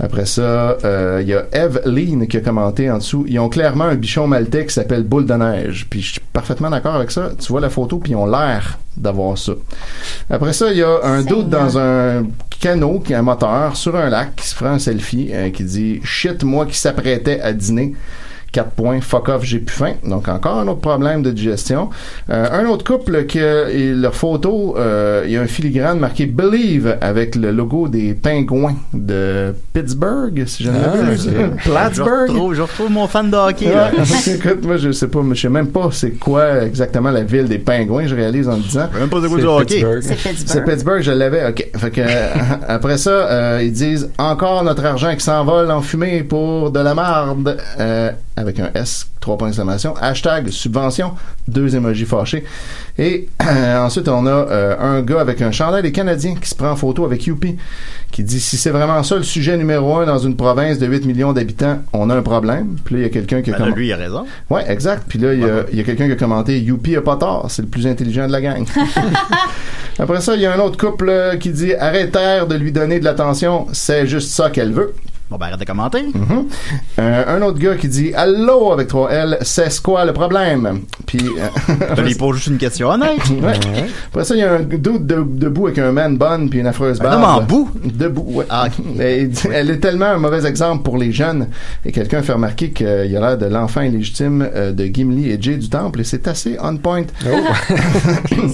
Après ça, il y a Eveline qui a commenté en dessous. Ils ont clairement un bichon maltais qui s'appelle Boule de neige. Puis je suis parfaitement d'accord avec ça. Tu vois la photo, puis ils ont l'air d'avoir ça. Après ça, il y a un doute dans un canot qui a un moteur sur un lac qui se prend un selfie qui dit « Shit, moi qui s'apprêtais à dîner ». 4 points, fuck off, j'ai plus faim. Donc, encore un autre problème de digestion. Un autre couple, leur photo, il y a un filigrane marqué Believe avec le logo des Pingouins de Pittsburgh, si je ne m'abuse. Plattsburgh. Je retrouve mon fan de hockey. Là. Écoute, moi, je sais pas, je sais même pas c'est quoi exactement la ville des Pingouins, je réalise en le disant. Même pas de goût du hockey. C'est Pittsburgh, je l'avais, ok. Fait que, après ça, ils disent encore notre argent qui s'envole en fumée pour de la marde. Avec un S, 3 points d'exclamation, hashtag subvention, 2 émojis fâchés. Et ensuite, on a un gars avec un chandail des Canadiens qui se prend en photo avec Youpi, qui dit si c'est vraiment ça le sujet numéro 1 dans une province de 8 millions d'habitants, on a un problème. Puis là, il y a quelqu'un qui a commenté. Lui, il a raison. Ouais, exact. Puis là, il y a quelqu'un qui a commenté Youpi a pas tort, c'est le plus intelligent de la gang. Après ça, il y a un autre couple qui dit arrêtez de lui donner de l'attention, c'est juste ça qu'elle veut. Bon, ben, arrête de commenter. Un autre gars qui dit allô avec 3 L, c'est quoi le problème? Puis. Il pose juste une question honnête. Ouais. Après ça, il y a un dude debout avec un man bun puis une affreuse barbe. Un homme en bout? Debout, ouais. Ah, okay. Elle est tellement un mauvais exemple pour les jeunes. Et quelqu'un fait remarquer qu'il a l'air de l'enfant illégitime de Gimli et Jay du Temple. Et c'est assez on point. Oh.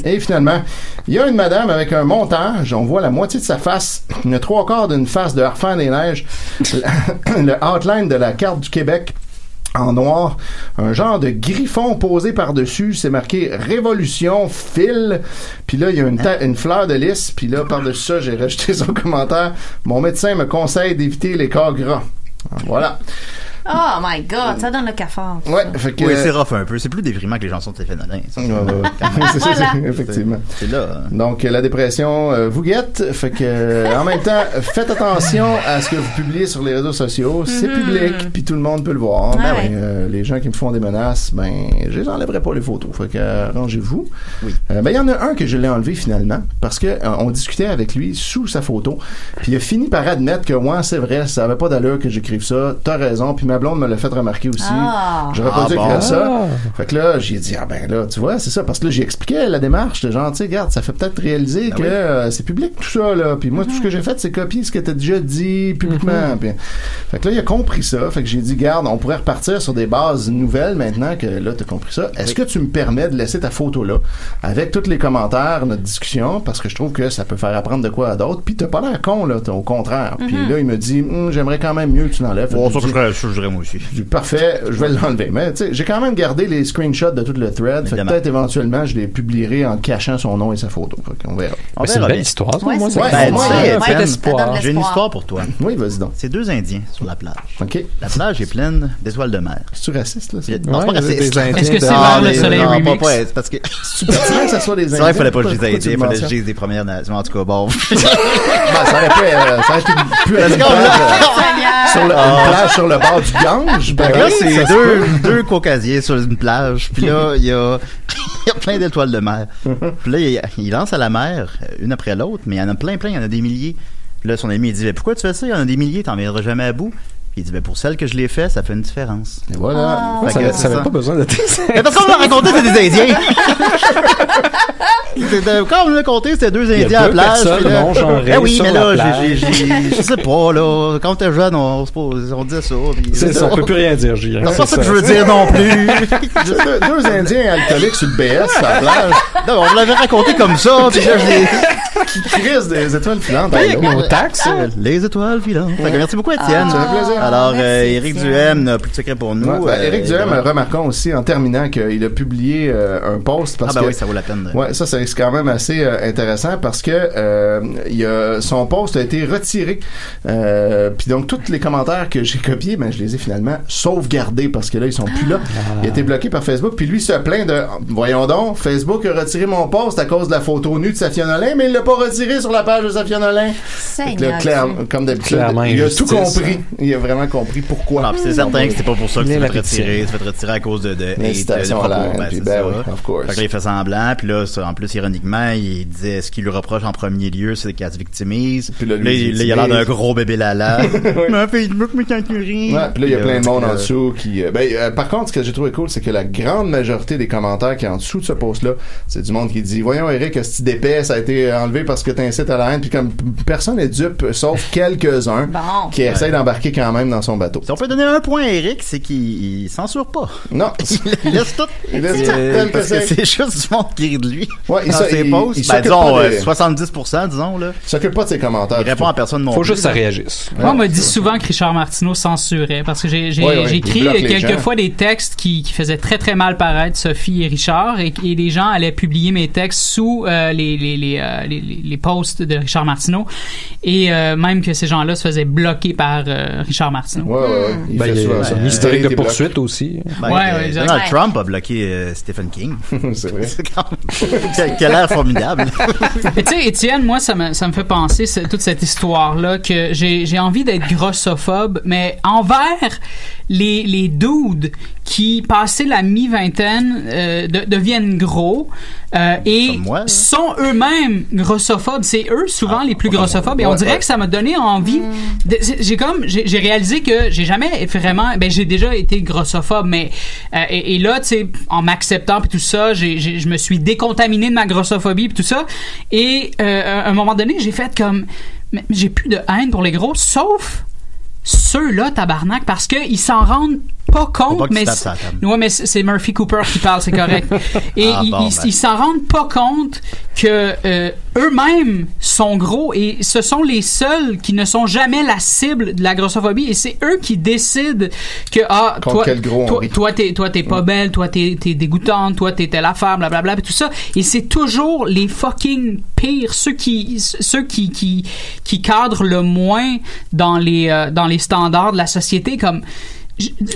Et finalement, il y a une madame avec un montage. On voit la moitié de sa face. Une 3/4 d'une face de Harfang des Neiges. Le outline de la carte du Québec en noir, un genre de griffon posé par-dessus, c'est marqué Révolution, fil, puis là il y a une fleur de lys, puis là par-dessus ça j'ai rajouté son commentaire, mon médecin me conseille d'éviter les corps gras. Voilà. Oh my God, ça donne le cafard. Ouais, fait que... Oui, c'est rough un peu. C'est plus déprimant que les chansons de Stéphane Nolin. Effectivement. C'est là. Donc, la dépression vous guette. Fait que, en même temps, faites attention à ce que vous publiez sur les réseaux sociaux. C'est public, puis tout le monde peut le voir. Les gens qui me font des menaces, je les enlèverai pas les photos. Fait que, arrangez-vous. Oui. Il y en a un que je l'ai enlevé finalement, parce que on discutait avec lui sous sa photo, puis il a fini par admettre que, c'est vrai, ça avait pas d'allure que j'écrive ça. T'as raison, puis ma blonde me l'a fait remarquer aussi. J'aurais pas dû écrire ça. Fait que là, j'ai dit, là, tu vois, c'est ça, parce que là, j'ai expliqué la démarche, de genre, tu sais, regarde, ça fait peut-être réaliser que c'est public tout ça, là, puis moi, tout ce que j'ai fait, c'est copier ce que t'as déjà dit publiquement. Puis, fait que là, il a compris ça, fait que j'ai dit, garde, on pourrait repartir sur des bases nouvelles maintenant que là, t'as compris ça. Est-ce que tu me permets de laisser ta photo là, avec tous les commentaires, notre discussion, parce que je trouve que ça peut faire apprendre de quoi à d'autres, puis t'as pas l'air con, là, au contraire. Puis là, il me dit, j'aimerais quand même mieux que tu l'enlèves. Je dirais moi aussi. Parfait, je vais l'enlever. Mais tu sais, j'ai quand même gardé les screenshots de tout le thread. Fait que peut-être éventuellement, je les publierai en cachant son nom et sa photo. On verra. C'est une belle histoire. Moi, c'est un peu d'espoir. J'ai une histoire pour toi. Oui, vas-y donc. C'est 2 Indiens sur la plage. OK. La plage est pleine d'étoiles de mer. C'est-tu raciste, là? Non, c'est pas raciste. Est-ce que c'est vers le soleil remix? C'est parce que... C'est pertinent que ça soit des Indiens. C'est vrai qu'il fallait pas que je les aide. Il fallait que je dise des Premières Nations. En tout cas, bon. Ça aurait pu être une plage sur le bord du Gange. Là, c'est deux caucasiens sur une plage. Puis là, il y a plein d'étoiles de mer. Puis là, il lance à la mer, une après l'autre, mais il y en a plein, il y en a des milliers. Puis là, son ami, il dit, pourquoi tu fais ça? Il y en a des milliers, t'en viendras jamais à bout. Puis il dit, pour celle que je l'ai fait, ça fait une différence. Et voilà. Ça n'avait pas besoin de mais parce qu'on l'a raconté, c'est des Indiens. Quand on l'a raconté, c'était 2 Indiens à la plage. Oui, mais là, je sais pas, là. Quand t'es jeune, on disait ça. C'est ça, on peut plus rien dire, Julien. C'est pas ça que je veux dire non plus. 2 Indiens alcooliques sur le BS à la plage. Non, on l'avait raconté comme ça, puis là, qui crissent des étoiles filantes. Avec nos taxes. Les étoiles filantes. Merci beaucoup, Étienne. Ça fait plaisir. Alors, Éric Duhem n'a plus de secret pour nous. Éric Duhem, remarquons aussi en terminant qu'il a publié un post parce que oui, ça vaut la peine. Ça c'est quand même assez intéressant parce que son post a été retiré. Puis donc tous les commentaires que j'ai copiés, je les ai finalement sauvegardés parce que là ils sont plus là. Il a été bloqué par Facebook. Puis lui se plaint de, voyons donc, Facebook a retiré mon post à cause de la photo nue de Safia Nolin, mais il l'a pas retiré sur la page de Safia Nolin. Comme d'habitude, il a tout compris. Il a vraiment compris pourquoi. Non, c'est certain que c'était pas pour ça que tu te fais retirer à cause de l'incitation à la haine. Of course. Fait que là, il fait semblant, puis là, en plus, ironiquement, il disait ce qu'il lui reproche en premier lieu, c'est qu'elle se victimise. Puis là, il a l'air d'un gros bébé lala. Mais Facebook, mais quand tu ris. Ouais, puis là, il y a plein de monde en dessous qui, par contre, ce que j'ai trouvé cool, c'est que la grande majorité des commentaires qui est en dessous de ce post-là, c'est du monde qui dit, voyons, Eric, ce petit d'épais, ça a été enlevé parce que t'incites à la haine, puis comme personne n'est dupe, sauf quelques-uns qui essayent d'embarquer quand même dans son bateau. Si on peut donner un point à Eric, c'est qu'il censure pas. Non. Il laisse tout. Parce que c'est juste du monde qui rit de lui. Ouais, dans ses posts. Disons, 70%, disons, là. Il s'occupe pas de ses commentaires. Il répond à personne non plus. Faut juste que ça réagisse. Moi, on m'a dit souvent que Richard Martineau censurait parce que j'ai écrit quelquefois des textes qui faisaient très très mal paraître Sophie et Richard et les gens allaient publier mes textes sous les posts de Richard Martineau et même que ces gens-là se faisaient bloquer par Richard Martineau. Il fait souvent ça. Une historique de poursuite aussi. Donald Trump a bloqué Stephen King. C'est vrai. Qui a l'air formidable. Mais tu sais, Étienne, moi, ça me fait penser toute cette histoire-là que j'ai envie d'être grossophobe, mais envers les dudes qui, passé la mi-vingtaine, deviennent gros et sont eux-mêmes grossophobes. C'est eux, souvent, les plus grossophobes. Et on dirait que ça m'a donné envie. J'ai réalisé que j'ai jamais vraiment... j'ai déjà été grossophobe, mais... et là, tu sais, en m'acceptant puis tout ça, je me suis décontaminé de ma grossophobie puis tout ça. Et à un moment donné, j'ai fait comme... J'ai plus de haine pour les gros, sauf... ceux-là, tabarnak, parce qu'ils s'en rendent pas compte, mais c'est Murphy Cooper qui parle, c'est correct. Et ils s'en rendent pas compte que eux-mêmes sont gros et ce sont les seuls qui ne sont jamais la cible de la grossophobie et c'est eux qui décident que toi t'es pas belle, toi t'es dégoûtante, toi t'es telle affaire, blablabla, et tout ça. Et c'est toujours les fucking pires, ceux qui cadrent le moins dans les standards de la société, comme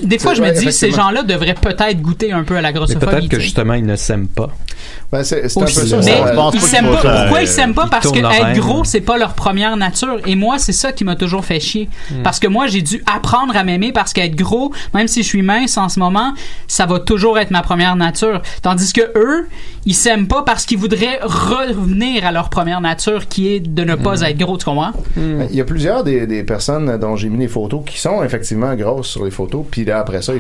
Des fois, je me dis, ces gens-là devraient peut-être goûter un peu à la grossophobie. Mais peut-être que justement, ils ne s'aiment pas. Ben, c'est un peu ça. Mais ils s'aiment pas. Pourquoi ils s'aiment pas? Parce que être gros, c'est pas leur première nature. Et moi, c'est ça qui m'a toujours fait chier. Parce que moi, j'ai dû apprendre à m'aimer parce qu'être gros, même si je suis mince en ce moment, ça va toujours être ma première nature. Tandis que eux, ils s'aiment pas parce qu'ils voudraient revenir à leur première nature qui est de ne pas être gros, tu comprends? Il y a plusieurs des personnes dont j'ai mis des photos qui sont effectivement grosses sur les photos, puis là après ça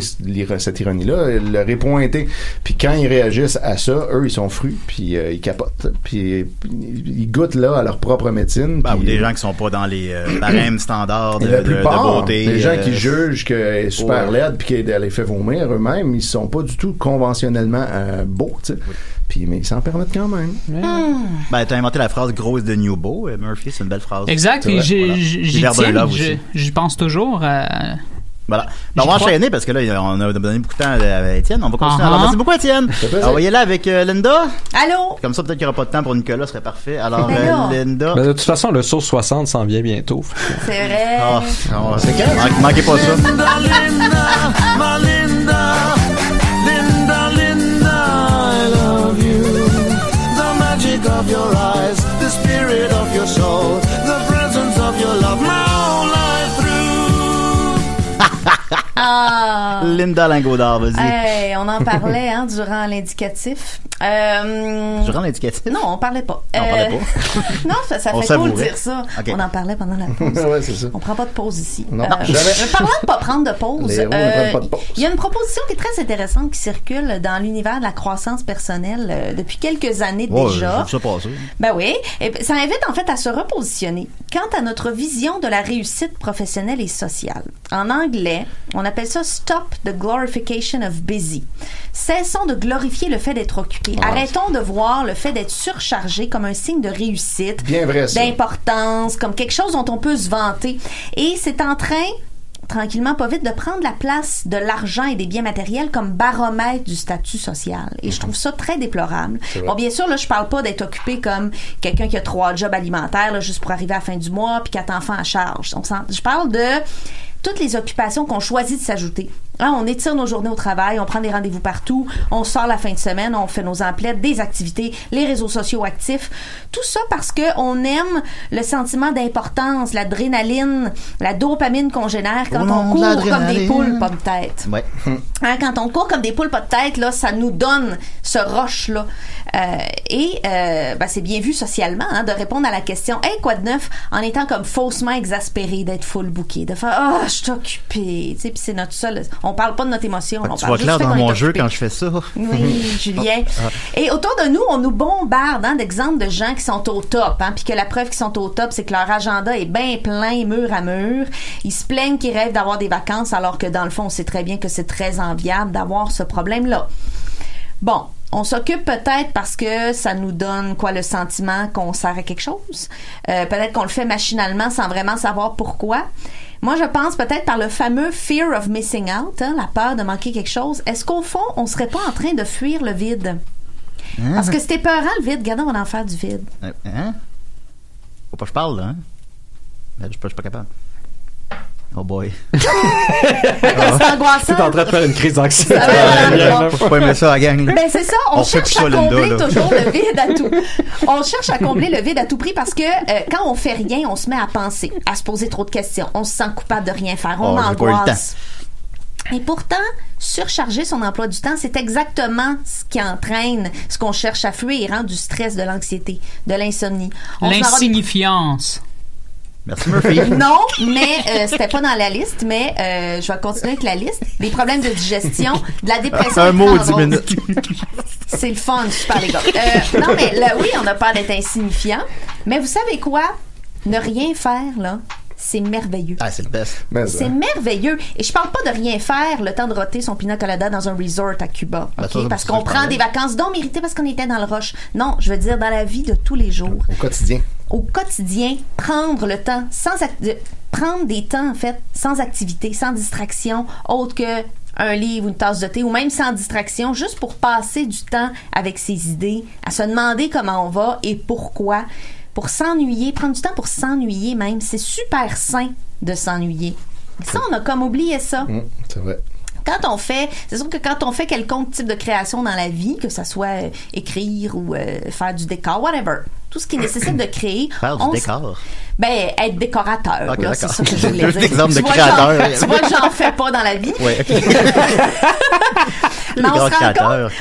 cette ironie-là leur est pointée, puis quand ils réagissent à ça, eux ils sont fruits, puis ils capotent, puis ils goûtent là à leur propre médecine. Ou des gens qui sont pas dans les barèmes standards de beauté, des gens qui jugent qu'elle est super laide puis qu'elle les fait vomir eux-mêmes, ils sont pas du tout conventionnellement beaux, tu sais. Puis, mais ils s'en permettent quand même. Ben, t'as inventé la phrase grosse de New Beau, Murphy, c'est une belle phrase. Exact, et j'y pense toujours. Voilà. Ben, on va enchaîner parce que là, on a donné beaucoup de temps à Étienne. On va continuer. Alors, merci beaucoup, Étienne. Alors, voyez là avec Linda. Allô? Comme ça, peut-être qu'il n'y aura pas de temps pour Nicolas, ce serait parfait. Alors, Linda. Ben, de toute façon, le Sauce 60 s'en vient bientôt. C'est vrai. C'est quand? Manquez pas ça. Of your eyes, the spirit of your soul, the presence of your love, my whole life through. Linda Lingaudard, vas-y. Hey, on en parlait durant l'indicatif. Durant l'indicatif? Non, on parlait pas. On parlait pas. Non, ça fait cool de dire ça. Okay. On en parlait pendant la pause. Ouais, c'est ça. On prend pas de pause ici. Non, parlant de pas prendre de pause, les héros ne prennent pas de pause. Il y a une proposition qui est très intéressante qui circule dans l'univers de la croissance personnelle depuis quelques années déjà. Je sais pas ça. Ben oui. Et ça invite en fait à se repositionner quant à notre vision de la réussite professionnelle et sociale. En anglais, on appelle ça Stop the Glorification of Busy. Cessons de glorifier le fait d'être occupé. Arrêtons de voir le fait d'être surchargé comme un signe de réussite, d'importance, comme quelque chose dont on peut se vanter. Et c'est en train, tranquillement, pas vite, de prendre la place de l'argent et des biens matériels comme baromètre du statut social. Et je trouve ça très déplorable. Bon, bien sûr, là, je parle pas d'être occupé comme quelqu'un qui a 3 jobs alimentaires, là, juste pour arriver à la fin du mois puis 4 enfants à charge. Je parle de toutes les occupations qu'on choisit de s'ajouter. On étire nos journées au travail, on prend des rendez-vous partout, on sort la fin de semaine, on fait nos emplettes, des activités, les réseaux sociaux actifs. Tout ça parce que on aime le sentiment d'importance, l'adrénaline, la dopamine qu'on génère quand on court comme des poules pas de tête. Ouais. Quand on court comme des poules pas de tête, là, ça nous donne ce rush-là. C'est bien vu socialement de répondre à la question « Hey, quoi de neuf? » en étant comme faussement exaspéré d'être full booké, de faire « je suis occupé. » Puis c'est notre seul... On parle pas de notre émotion. Tu vois clair dans mon jeu quand je fais ça. Oui, Julien. Et autour de nous, on nous bombarde d'exemples de gens qui sont au top. Puis que la preuve qu'ils sont au top, c'est que leur agenda est bien plein, mur à mur. Ils se plaignent qu'ils rêvent d'avoir des vacances, alors que dans le fond, on sait très bien que c'est très enviable d'avoir ce problème-là. Bon. On s'occupe peut-être parce que ça nous donne le sentiment qu'on sert à quelque chose. Peut-être qu'on le fait machinalement sans vraiment savoir pourquoi. Moi, je pense peut-être par le fameux fear of missing out, la peur de manquer quelque chose. Est-ce qu'au fond, on serait pas en train de fuir le vide? Parce que c'était peurant le vide. Regardez, on va en faire du vide. Faut pas que je parle, là. Je suis pas capable. Oh boy. C'est angoissant. T'es en train de faire une crise d'anxiété. Faut pas aimer ça, la gang. Là. Ben c'est ça, on cherche à combler toujours le vide à tout. On cherche à combler le vide à tout prix parce que quand on fait rien, on se met à penser, à se poser trop de questions. On se sent coupable de rien faire. On angoisse. Et pourtant, surcharger son emploi du temps, c'est exactement ce qui entraîne ce qu'on cherche à fuir, du stress, de l'anxiété, de l'insomnie. L'insignifiance. Merci Murphy. Non, mais c'était pas dans la liste, mais je vais continuer avec la liste. Des problèmes de digestion, de la dépression. Un mot 10 minutes. C'est le fun, super les gars. Non, mais là, oui, on a peur d'être insignifiant. Mais vous savez quoi? Ne rien faire, là, c'est merveilleux. Ah, c'est le best. C'est merveilleux. Et je parle pas de rien faire le temps de roter son pina colada dans un resort à Cuba. Okay? Parce qu'on prend des vacances non méritées parce qu'on était dans le rush. Non, je veux dire dans la vie de tous les jours. Au quotidien. Au quotidien, prendre le temps, prendre des temps, en fait, sans activité, sans distraction, autre que un livre ou une tasse de thé, ou même sans distraction, juste pour passer du temps avec ses idées, à se demander comment on va et pourquoi. Pour s'ennuyer, prendre du temps pour s'ennuyer même, c'est super sain de s'ennuyer. Ça, on a comme oublié ça. C'est vrai. C'est sûr que quand on fait quelconque type de création dans la vie, que ça soit écrire ou faire du décor, whatever, tout ce qui nécessite de créer. Faire du décor? Ben, être décorateur. Okay, là, c'est ça que je voulais dire. Exemple de créateur. Tu vois que j'en fais pas dans la vie. Ouais, okay. Mais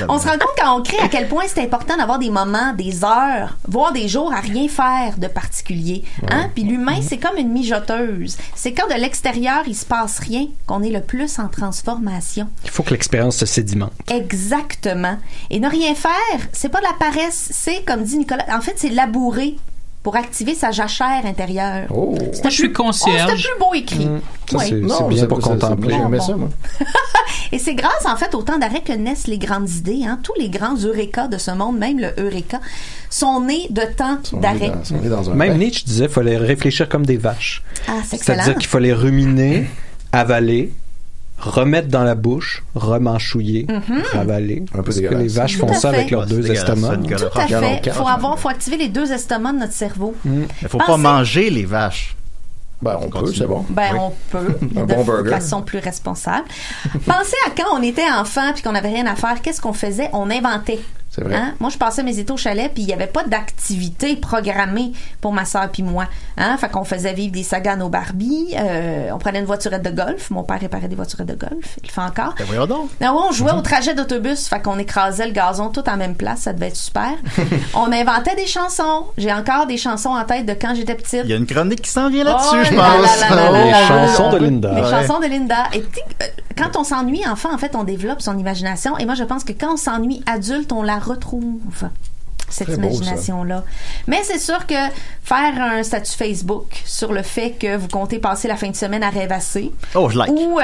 on se rend compte quand on crée à quel point c'est important d'avoir des moments, des heures, voire des jours à rien faire de particulier. Hein? Puis l'humain, c'est comme une mijoteuse. C'est quand de l'extérieur, il se passe rien qu'on est le plus en transformation. Il faut que l'expérience se sédimente. Exactement. Et ne rien faire, c'est pas de la paresse, c'est, comme dit Nicolas, en fait, c'est labourer pour activer sa jachère intérieure. Oh. Moi, je suis concierge. C'est plus beau écrit. Ça, c'est bien pour contempler. J'aimais ça, moi. Et c'est grâce, en fait, au temps d'arrêt que naissent les grandes idées. Hein. Tous les grands eureka de ce monde, même le Eureka, sont nés de temps d'arrêt. Même Nietzsche disait qu'il fallait réfléchir comme des vaches. Ah, c'est excellent. C'est-à-dire qu'il fallait ruminer, avaler, remettre dans la bouche, remanchouiller, ravaler. Parce que les vaches font ça avec leurs deux estomacs. Tout à fait. Il faut activer les deux estomacs de notre cerveau. Il ne faut pas manger les vaches. Ben, on peut, c'est bon. Ben, on peut. De façon plus responsable. Pensez à quand on était enfant puis qu'on n'avait rien à faire. Qu'est-ce qu'on faisait? On inventait. C'est vrai. Hein? Moi, je passais mes étés au chalet puis il n'y avait pas d'activité programmée pour ma sœur puis moi. Hein? Fait qu'on faisait vivre des sagas à nos Barbie. On prenait une voiturette de golf. Mon père réparait des voiturettes de golf. Il le fait encore. Ben voyons donc. On jouait au trajet d'autobus. Fait qu'on écrasait le gazon tout en même place. Ça devait être super. On inventait des chansons. J'ai encore des chansons en tête de quand j'étais petite. Il y a une chronique qui s'en vient là-dessus, je pense. Les chansons de Linda. Les chansons de Linda. Et quand on s'ennuie enfant, en fait, on développe son imagination. Et moi, je pense que quand on s'ennuie adulte, on la retrouve, cette très imagination-là. Mais c'est sûr que faire un statut Facebook sur le fait que vous comptez passer la fin de semaine à rêvasser. Oh, je like. Ou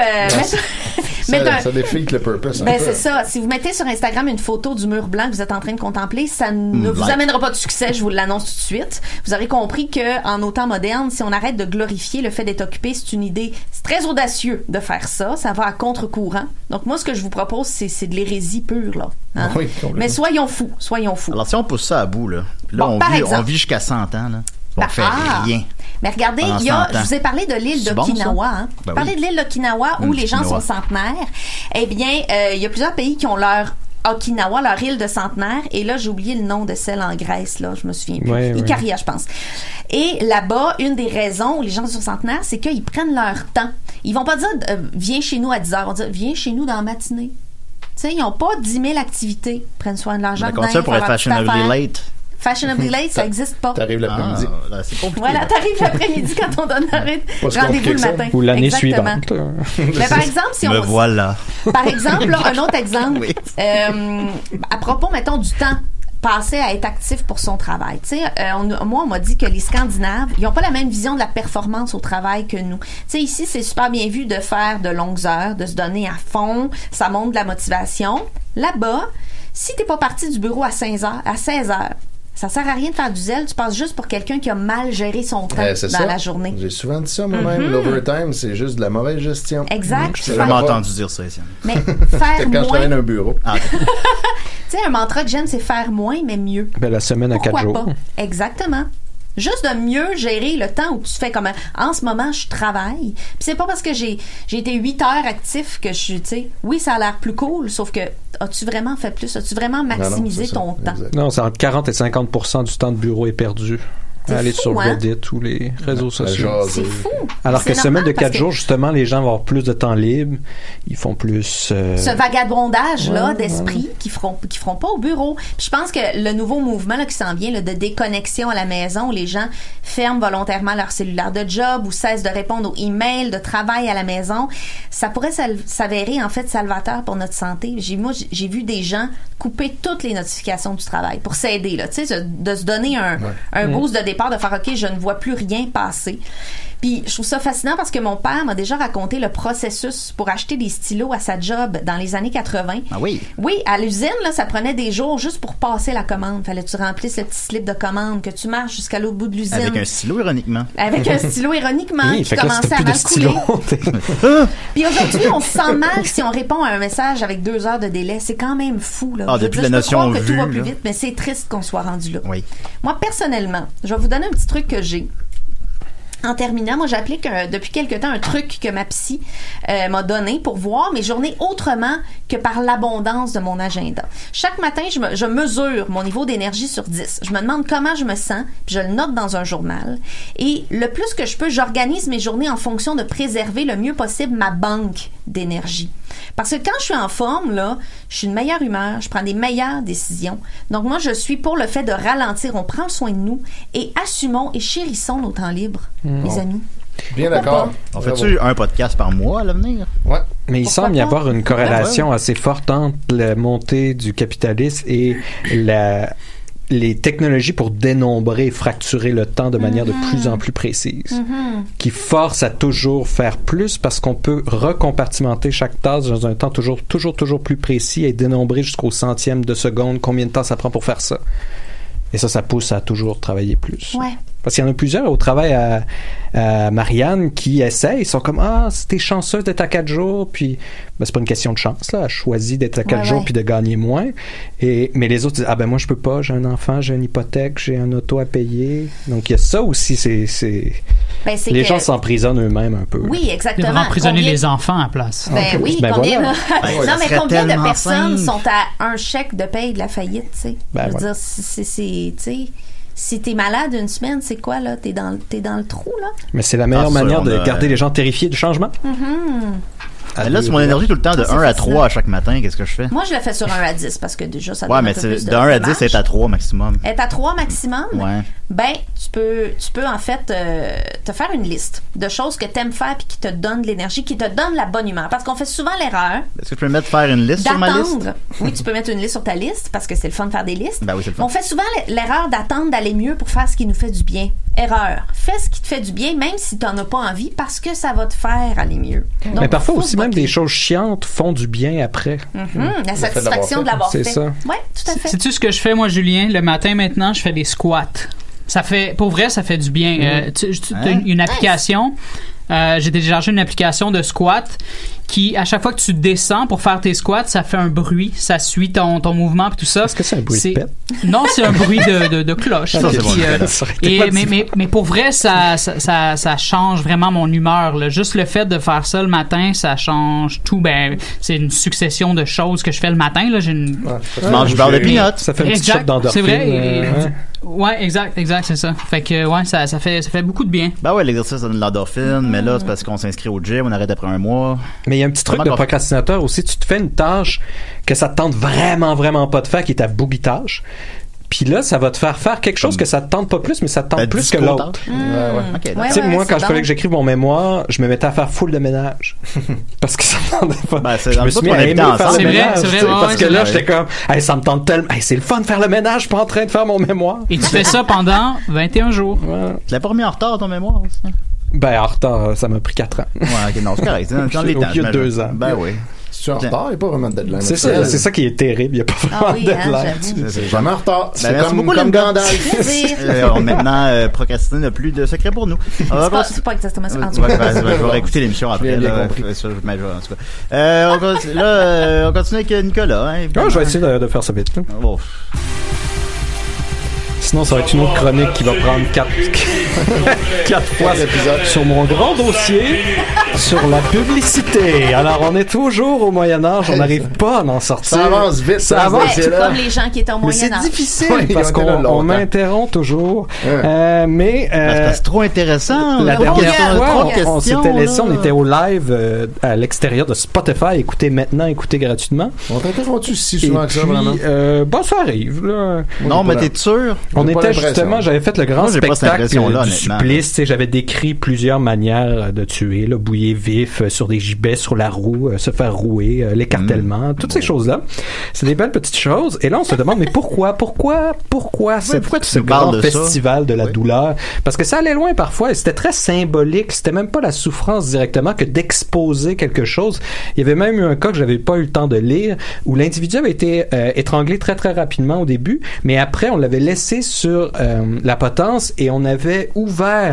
ça défie le purpose. Ben, c'est ça. Si vous mettez sur Instagram une photo du mur blanc que vous êtes en train de contempler, ça ne vous amènera pas de succès, je vous l'annonce tout de suite. Vous aurez compris que en nos temps modernes, si on arrête de glorifier le fait d'être occupé, c'est une idée, c'est très audacieux de faire ça. Ça va à contre-courant. Donc moi, ce que je vous propose, c'est de l'hérésie pure, là. Hein? Oui, mais soyons fous. Alors, si on pousse ça à bout, là bon, on vit jusqu'à 100 ans, là. On fait rien. Mais regardez, je vous ai parlé de l'île d'Okinawa. Bon, hein? Ben parlé de l'île d'Okinawa où les gens sont centenaires. Eh bien, il y a plusieurs pays qui ont leur Okinawa, leur île de centenaire. Et là, j'ai oublié le nom de celle en Grèce, là. Je me souviens plus. Ikaria, je pense. Et là-bas, une des raisons où les gens sont centenaires, c'est qu'ils prennent leur temps. Ils vont pas dire, viens chez nous à 10h. Ils vont dire, viens chez nous dans la matinée. Tu sais, ils n'ont pas 10 000 activités. Ils prennent soin de leur jardin. Comment ça pour être fashionably late? Fashionably late, ça n'existe pas. T'arrives l'après-midi. C'est compliqué. Voilà, t'arrives l'après-midi quand on donne rendez-vous le matin. Ou l'année suivante. Mais par exemple, si on... voilà. Par exemple, là, un autre exemple. Oui. À propos, mettons, du temps passé à être actif pour son travail. Tu sais, moi, on m'a dit que les Scandinaves, ils n'ont pas la même vision de la performance au travail que nous. Tu sais, ici, c'est super bien vu de faire de longues heures, de se donner à fond. Ça montre de la motivation. Là-bas, si t'es pas parti du bureau à 16 heures, ça sert à rien de faire du zèle, tu passes juste pour quelqu'un qui a mal géré son temps dans la journée. J'ai souvent dit ça moi-même. L'overtime, c'est juste de la mauvaise gestion. Exact. J'ai vraiment entendu dire ça, Étienne. Mais faire quand je travaillais dans un bureau. Tu sais, un mantra que j'aime, c'est faire moins, mais mieux. Ben, la semaine à 4 jours. Pas? Exactement. Juste de mieux gérer le temps où tu fais comme en ce moment je travaille. Puis c'est pas parce que j'ai été 8 heures actif que je suis, tu sais, oui, ça a l'air plus cool, sauf que as-tu vraiment fait plus? As-tu vraiment maximisé ton temps? Non, c'est entre 40 et 50% du temps de bureau est perdu. Aller sur Reddit ou les réseaux sociaux. C'est fou. Alors que semaine de 4 jours, justement, les gens vont avoir plus de temps libre. Ils font plus... Ce vagabondage-là d'esprit qu'ils feront pas au bureau. Puis je pense que le nouveau mouvement là, qui s'en vient là, de déconnexion à la maison, où les gens ferment volontairement leur cellulaire de job ou cessent de répondre aux emails de travail à la maison, ça pourrait s'avérer en fait salvateur pour notre santé. Moi, j'ai vu des gens couper toutes les notifications du travail pour s'aider, là, tu sais, de se donner un boost de départ, de faire OK, je ne vois plus rien passer. Puis je trouve ça fascinant parce que mon père m'a déjà raconté le processus pour acheter des stylos à sa job dans les années 80. Ah oui? Oui, à l'usine, là, ça prenait des jours juste pour passer la commande. Fallait que tu remplisses le petit slip de commande, que tu marches jusqu'à l'autre bout de l'usine. Avec un stylo, ironiquement. Avec un stylo, ironiquement, qui commençait à mal couler. Puis aujourd'hui, on se sent mal si on répond à un message avec 2 heures de délai. C'est quand même fou, là. Depuis la notion que vue, tout va plus vite, mais c'est triste qu'on soit rendu là. Oui. Moi, personnellement, je vais vous donner un petit truc que j'ai. En terminant, moi j'applique depuis quelque temps un truc que ma psy m'a donné pour voir mes journées autrement que par l'abondance de mon agenda. Chaque matin, je mesure mon niveau d'énergie sur 10. Je me demande comment je me sens, puis je le note dans un journal. Et le plus que je peux, j'organise mes journées en fonction de préserver le mieux possible ma banque d'énergie. Parce que quand je suis en forme, là, je suis de meilleure humeur, je prends des meilleures décisions. Donc moi, je suis pour le fait de ralentir. On prend soin de nous et assumons et chérissons nos temps libres, les amis. Bien d'accord. On fait-tu un podcast par mois à l'avenir? Ouais. Mais il semble y avoir une corrélation assez forte entre la montée du capitalisme et les technologies pour dénombrer et fracturer le temps de manière de plus en plus précise, qui force à toujours faire plus parce qu'on peut recompartimenter chaque tâche dans un temps toujours plus précis et dénombrer jusqu'au centième de seconde combien de temps ça prend pour faire ça. Et ça pousse à toujours travailler plus. Ouais. Parce qu'il y en a plusieurs au travail à Marianne qui essayent, ils sont comme t'es chanceuse d'être à 4 jours, puis c'est pas une question de chance là, elle choisit d'être à 4 jours puis de gagner moins. Mais les autres disent moi je peux pas, j'ai un enfant, j'ai une hypothèque, j'ai un auto à payer. Donc il y a ça aussi, les gens s'emprisonnent eux-mêmes un peu. Oui, exactement. Ils devraient emprisonner les enfants à place. Combien voilà. non, mais combien de personnes sont à un chèque de paye de la faillite, tu sais? Je veux dire, si t'es malade une semaine, c'est quoi, là? T'es dans le trou, là? Mais c'est la meilleure manière de garder les gens terrifiés du changement. Là, c'est mon énergie tout le temps de 1 à 3 à chaque matin. Qu'est-ce que je fais? Moi, je le fais sur 1 à 10 parce que déjà, ça donne un peu plus de 1 à 10, c'est à 3 maximum. Être à 3 maximum? Ouais. Ben, tu peux en fait te faire une liste de choses que t'aimes faire puis qui te donnent de l'énergie, qui te donnent la bonne humeur. Parce qu'on fait souvent l'erreur. Est-ce que tu peux faire une liste sur ma liste? Oui, tu peux mettre une liste sur ta liste parce que c'est le fun de faire des listes. Ben oui, c'est le fun. On fait souvent l'erreur d'attendre d'aller mieux pour faire ce qui nous fait du bien. Erreur. Fais ce qui te fait du bien, même si t'en as pas envie, parce que ça va te faire aller mieux. Donc, mais parfois aussi, même des choses chiantes font du bien après. La satisfaction de l'avoir fait. C'est ça. Oui, tout à fait. Sais-tu ce que je fais, moi, Julien? Le matin, maintenant, je fais des squats. Pour vrai, ça fait du bien. Tu as une application. J'ai téléchargé une application de squat qui, à chaque fois que tu descends pour faire tes squats, ça fait un bruit, ça suit ton mouvement et tout ça. Est-ce que c'est un bruit de pète? Non, c'est un bruit de cloche. Mais pour vrai, ça change vraiment mon humeur, là. Juste le fait de faire ça le matin, ça change tout. C'est une succession de choses que je fais le matin, là. Tu manges du beurre de peanut. Ça fait une petite shot d'endorphine. C'est vrai. Ouais, exact, c'est ça. Fait que, ça fait beaucoup de bien. L'exercice donne de l'endorphine, mais là, c'est parce qu'on s'inscrit au gym, on arrête après un mois. Mais il y a un petit truc de procrastinateur aussi. Tu te fais une tâche que ça te tente vraiment, vraiment pas de faire, qui est ta booby tâche. Puis là, ça va te faire quelque chose que ça te tente pas plus, mais ça te tente plus que l'autre. Tu sais, moi, quand je fallait que j'écrive mon mémoire, je me mettais à faire full de ménage. Parce que ça me tentait pas. Je me suis mis à aimer faire le ménage. C'est vrai, parce que là, j'étais comme, ça me tente tellement. C'est le fun de faire le ménage, je suis pas en train de faire mon mémoire. Et tu fais ça pendant 21 jours. Tu l'as pas remis en retard, ton mémoire aussi? En retard, ça m'a pris 4 ans. Ouais, ok, non, c'est correct. Dans les temps. Au lieu de 2 ans. Oui. Tu es en retard, il n'y a pas vraiment de deadline. C'est ça qui est terrible, il n'y a pas vraiment de deadline. C'est jamais en retard. C'est comme Gandalf. On maintenant procrastiner n'a plus de secret pour nous. C'est pas exactement ça. Je vais réécouter l'émission après. On continue avec Nicolas. Je vais essayer de faire ça vite. Sinon, ça va être une autre chronique qui va prendre 4 fois l'épisode sur mon grand dossier sur la publicité. Alors, on est toujours au Moyen-Âge, on n'arrive pas à en sortir. Ça avance vite, ça avance. Comme les gens qui étaient au Moyen-Âge. Mais c'est difficile parce qu'on m'interrompt toujours. Mais c'est trop intéressant. La dernière fois, on s'était laissé, on était au live à l'extérieur de Spotify. Écoutez maintenant, écoutez gratuitement. On t'interrompt-tu si souvent que ça, vraiment? Ça arrive. Là. Non, mais t'es sûr? On était justement, j'avais fait le grand spectacle du supplice. J'avais décrit plusieurs manières de tuer, là, bouiller vif, sur des gibets, sur la roue, se faire rouer, l'écartèlement, toutes ces choses-là. C'est des belles petites choses. Et là, on se demande, mais pourquoi ce grand festival de la douleur? Parce que ça allait loin parfois et c'était très symbolique. C'était même pas la souffrance directement que d'exposer quelque chose. Il y avait même eu un cas que j'avais pas eu le temps de lire où l'individu avait été étranglé très très rapidement au début, mais après on l'avait laissé sur la potence et on avait ouvert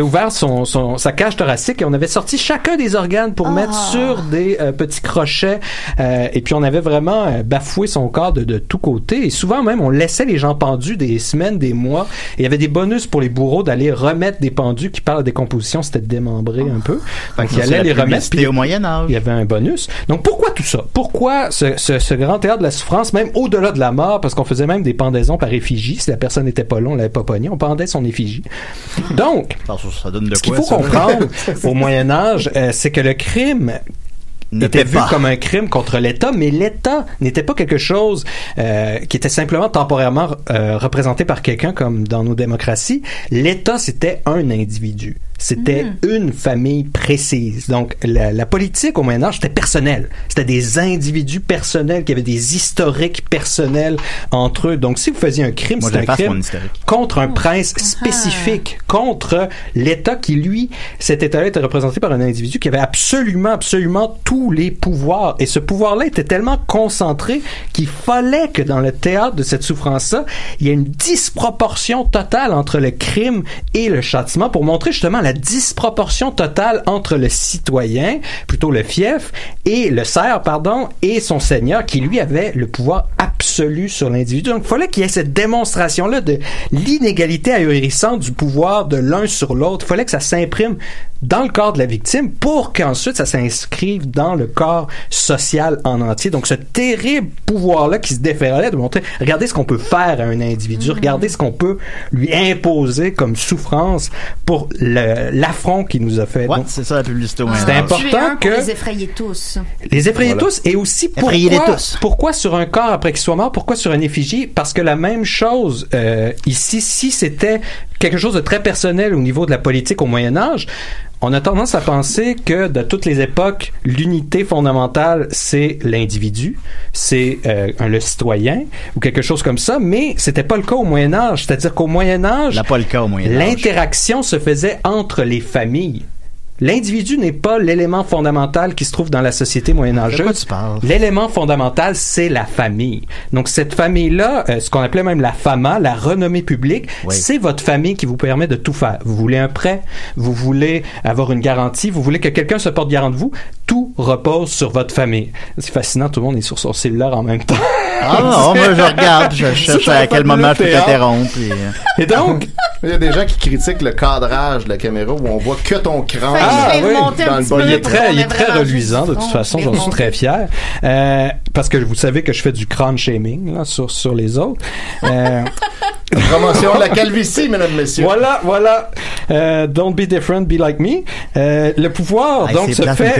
ouvert sa cage thoracique et on avait sorti chacun des organes pour mettre sur des petits crochets et puis on avait vraiment bafoué son corps de tous côtés et souvent même on laissait les gens pendus des semaines, des mois et il y avait des bonus pour les bourreaux d'aller remettre des pendus qui par la décomposition c'était démembré un peu. Donc il allait les remettre puis au Moyen-Âge. Il y avait un bonus. Donc pourquoi tout ça? Pourquoi ce grand théâtre de la souffrance même au-delà de la mort parce qu'on faisait même des pendaisons par effigie. Si la personne n'était pas là, on l'avait pas pogné, on pendait son effigie. Donc, ça donne de ce qu'il faut comprendre au Moyen-Âge, c'est que le crime était vu comme un crime contre l'État, mais l'État n'était pas quelque chose qui était simplement temporairement représenté par quelqu'un comme dans nos démocraties. L'État, c'était un individu. C'était une famille précise. Donc, la politique au Moyen-Âge, c'était personnel. C'était des individus personnels qui avaient des historiques personnels entre eux. Donc, si vous faisiez un crime, c'était un crime contre un prince spécifique, contre l'État qui, lui, cet État-là était représenté par un individu qui avait absolument tous les pouvoirs. Et ce pouvoir-là était tellement concentré qu'il fallait que dans le théâtre de cette souffrance-là, il y ait une disproportion totale entre le crime et le châtiment pour montrer justement la disproportion totale entre le citoyen, plutôt le fief, et le serf, et son seigneur qui, lui, avait le pouvoir absolu sur l'individu. Donc, il fallait qu'il y ait cette démonstration-là de l'inégalité ahurissante du pouvoir de l'un sur l'autre. Il fallait que ça s'imprime dans le corps de la victime pour qu'ensuite ça s'inscrive dans le corps social en entier. Donc, ce terrible pouvoir-là qui se déférait de montrer, regardez ce qu'on peut faire à un individu, regardez ce qu'on peut lui imposer comme souffrance pour l'affront qu'il nous a fait. Ouais, donc, c'est ça la publicité au c'est important que les effrayer tous. Les effrayer tous et aussi pourquoi sur un corps après qu'il soit mort, pourquoi sur une effigie? Parce que la même chose ici, si c'était quelque chose de très personnel au niveau de la politique au Moyen-Âge, on a tendance à penser que de toutes les époques, l'unité fondamentale, c'est l'individu, c'est le citoyen ou quelque chose comme ça, mais c'était pas le cas au Moyen-Âge. C'est-à-dire qu'au Moyen-Âge, l'interaction se faisait entre les familles. L'individu n'est pas l'élément fondamental qui se trouve dans la société moyenâgeuse. De quoi tu parles? L'élément fondamental, c'est la famille. Donc, cette famille-là, ce qu'on appelait même la fama, la renommée publique, c'est votre famille qui vous permet de tout faire. Vous voulez un prêt, vous voulez avoir une garantie, vous voulez que quelqu'un se porte garant de vous, tout repose sur votre famille. C'est fascinant, tout le monde est sur son cellulaire en même temps. Ah non, moi je regarde, je cherche à quel moment je peux t'interrompre. Et donc, il y a des gens qui critiquent le cadrage de la caméra où on voit que ton crâne dans le bol. Il est très reluisant, de toute façon, j'en suis très fier. Parce que vous savez que je fais du crâne shaming là, sur les autres. Promotion de la calvitie, mesdames, messieurs. Voilà. Don't be different, be like me. Le pouvoir, donc, se fait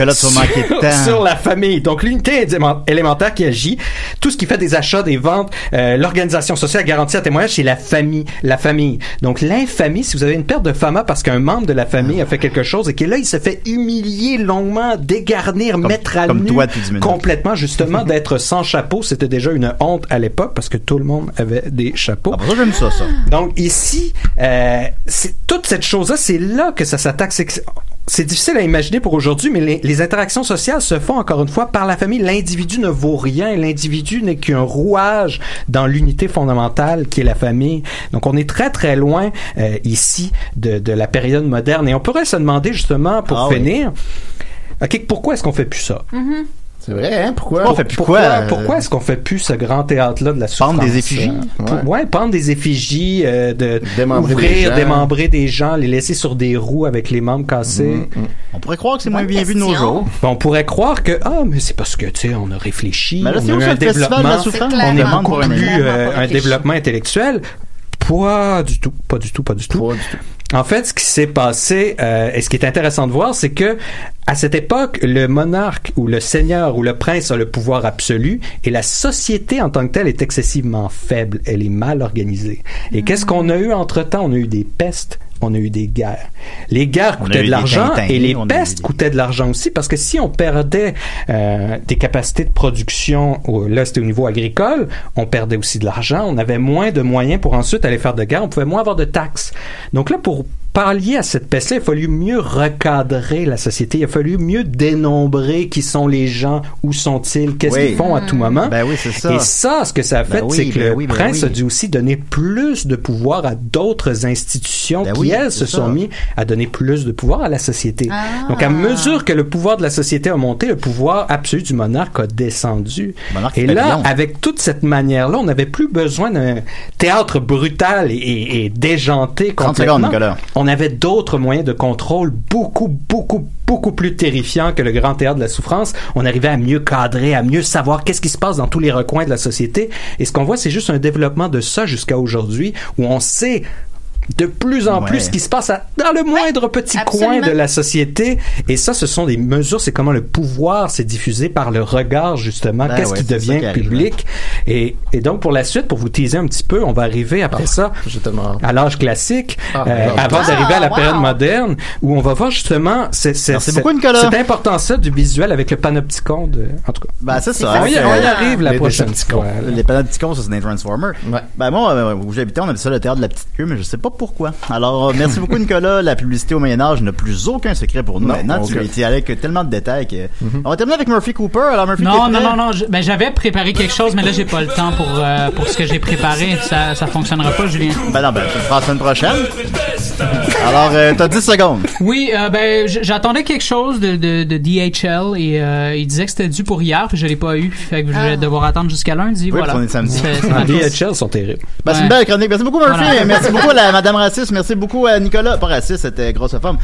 sur la famille. Donc, l'unité élémentaire qui agit, tout ce qui fait des achats, des ventes, l'organisation sociale garantie à témoignage, c'est la famille. Donc, l'infamie, si vous avez une perte de fama parce qu'un membre de la famille a fait quelque chose et que là, il se fait humilier longuement, dégarnir, mettre à nu complètement, justement, d'être sans chapeau, c'était déjà une honte à l'époque parce que tout le monde avait des chapeaux. Ah, j'aime ça. Donc ici, c'est toute cette chose-là, c'est là que ça s'attaque. C'est difficile à imaginer pour aujourd'hui, mais les interactions sociales se font encore une fois par la famille. L'individu ne vaut rien. L'individu n'est qu'un rouage dans l'unité fondamentale qui est la famille. Donc on est très très loin ici de la période moderne. Et on pourrait se demander justement pour finir, pourquoi est-ce qu'on fait plus ça? C'est vrai, hein? Pourquoi? On fait plus pourquoi est-ce qu'on fait plus ce grand théâtre-là de la souffrance? Pendre des effigies? Pendre des effigies, démembrer des gens, les laisser sur des roues avec les membres cassés. On pourrait croire que c'est moins bien vu de nos jours. On pourrait croire que, mais c'est parce que, tu sais, on a réfléchi, mais là, on a eu un développement, on est beaucoup plus un développement intellectuel. Pas du tout. En fait, ce qui s'est passé, et ce qui est intéressant de voir, c'est que à cette époque, le monarque ou le seigneur ou le prince a le pouvoir absolu et la société en tant que telle est excessivement faible. Elle est mal organisée. Et qu'est-ce qu'on a eu entre-temps? On a eu des pestes. On a eu des guerres. Les guerres coûtaient de l'argent et les pestes coûtaient de l'argent aussi parce que si on perdait des capacités de production, là c'était au niveau agricole, on perdait aussi de l'argent, on avait moins de moyens pour ensuite aller faire de guerre, on pouvait moins avoir de taxes. Donc là, pour pallier à cette peste-là, il a fallu mieux recadrer la société, il a fallu mieux dénombrer qui sont les gens, où sont-ils, qu'est-ce qu'ils font à tout moment. Ben oui, c'est ça. Et ça, ce que ça a fait, c'est que le prince a dû aussi donner plus de pouvoir à d'autres institutions qui, elles, se sont mis à donner plus de pouvoir à la société. Donc, à mesure que le pouvoir de la société a monté, le pouvoir absolu du monarque a descendu. Et là, avec toute cette manière-là, on n'avait plus besoin d'un théâtre brutal et déjanté complètement. On avait d'autres moyens de contrôle beaucoup plus terrifiants que le grand théâtre de la souffrance. On arrivait à mieux cadrer, à mieux savoir qu'est-ce qui se passe dans tous les recoins de la société. Et ce qu'on voit, c'est juste un développement de ça jusqu'à aujourd'hui, où on sait de plus en plus ce qui se passe dans le moindre petit coin de la société. Et ça, ce sont des mesures, c'est comment le pouvoir s'est diffusé par le regard, justement, qu'est-ce qui devient public. Et donc, pour la suite, pour vous teaser un petit peu, on va arriver après ça à l'âge classique, avant d'arriver à la période moderne, où on va voir justement cette importance du visuel avec le panopticon en tout cas. Ben, c'est ça. On y arrive la prochaine fois. Les panopticons, ça, c'est des Transformers. Ben, moi, où j'habitais, on avait ça le théâtre de la petite queue, mais je sais pas pourquoi. Alors, merci beaucoup, Nicolas. La publicité au Moyen-Âge n'a plus aucun secret pour nous. Maintenant, tu as été allé avec tellement de détails que... On va terminer avec Murphy Cooper. Alors, Murphy, non. Ben, j'avais préparé quelque chose, mais là, j'ai pas le temps pour ce que j'ai préparé. Ça fonctionnera pas, Julien. Ben non, tu le feras la semaine prochaine. Alors, t'as 10 secondes. Oui, ben, j'attendais quelque chose de DHL et il disait que c'était dû pour hier, puis je l'ai pas eu. Fait que je vais devoir attendre jusqu'à lundi. Oui, voilà. On est samedi. DHL sont terribles. Ben, c'est une belle chronique. Merci beaucoup, Murphy. Merci beaucoup à Madame Raciste. Merci beaucoup à Nicolas. Pas raciste, c'était grosse femme.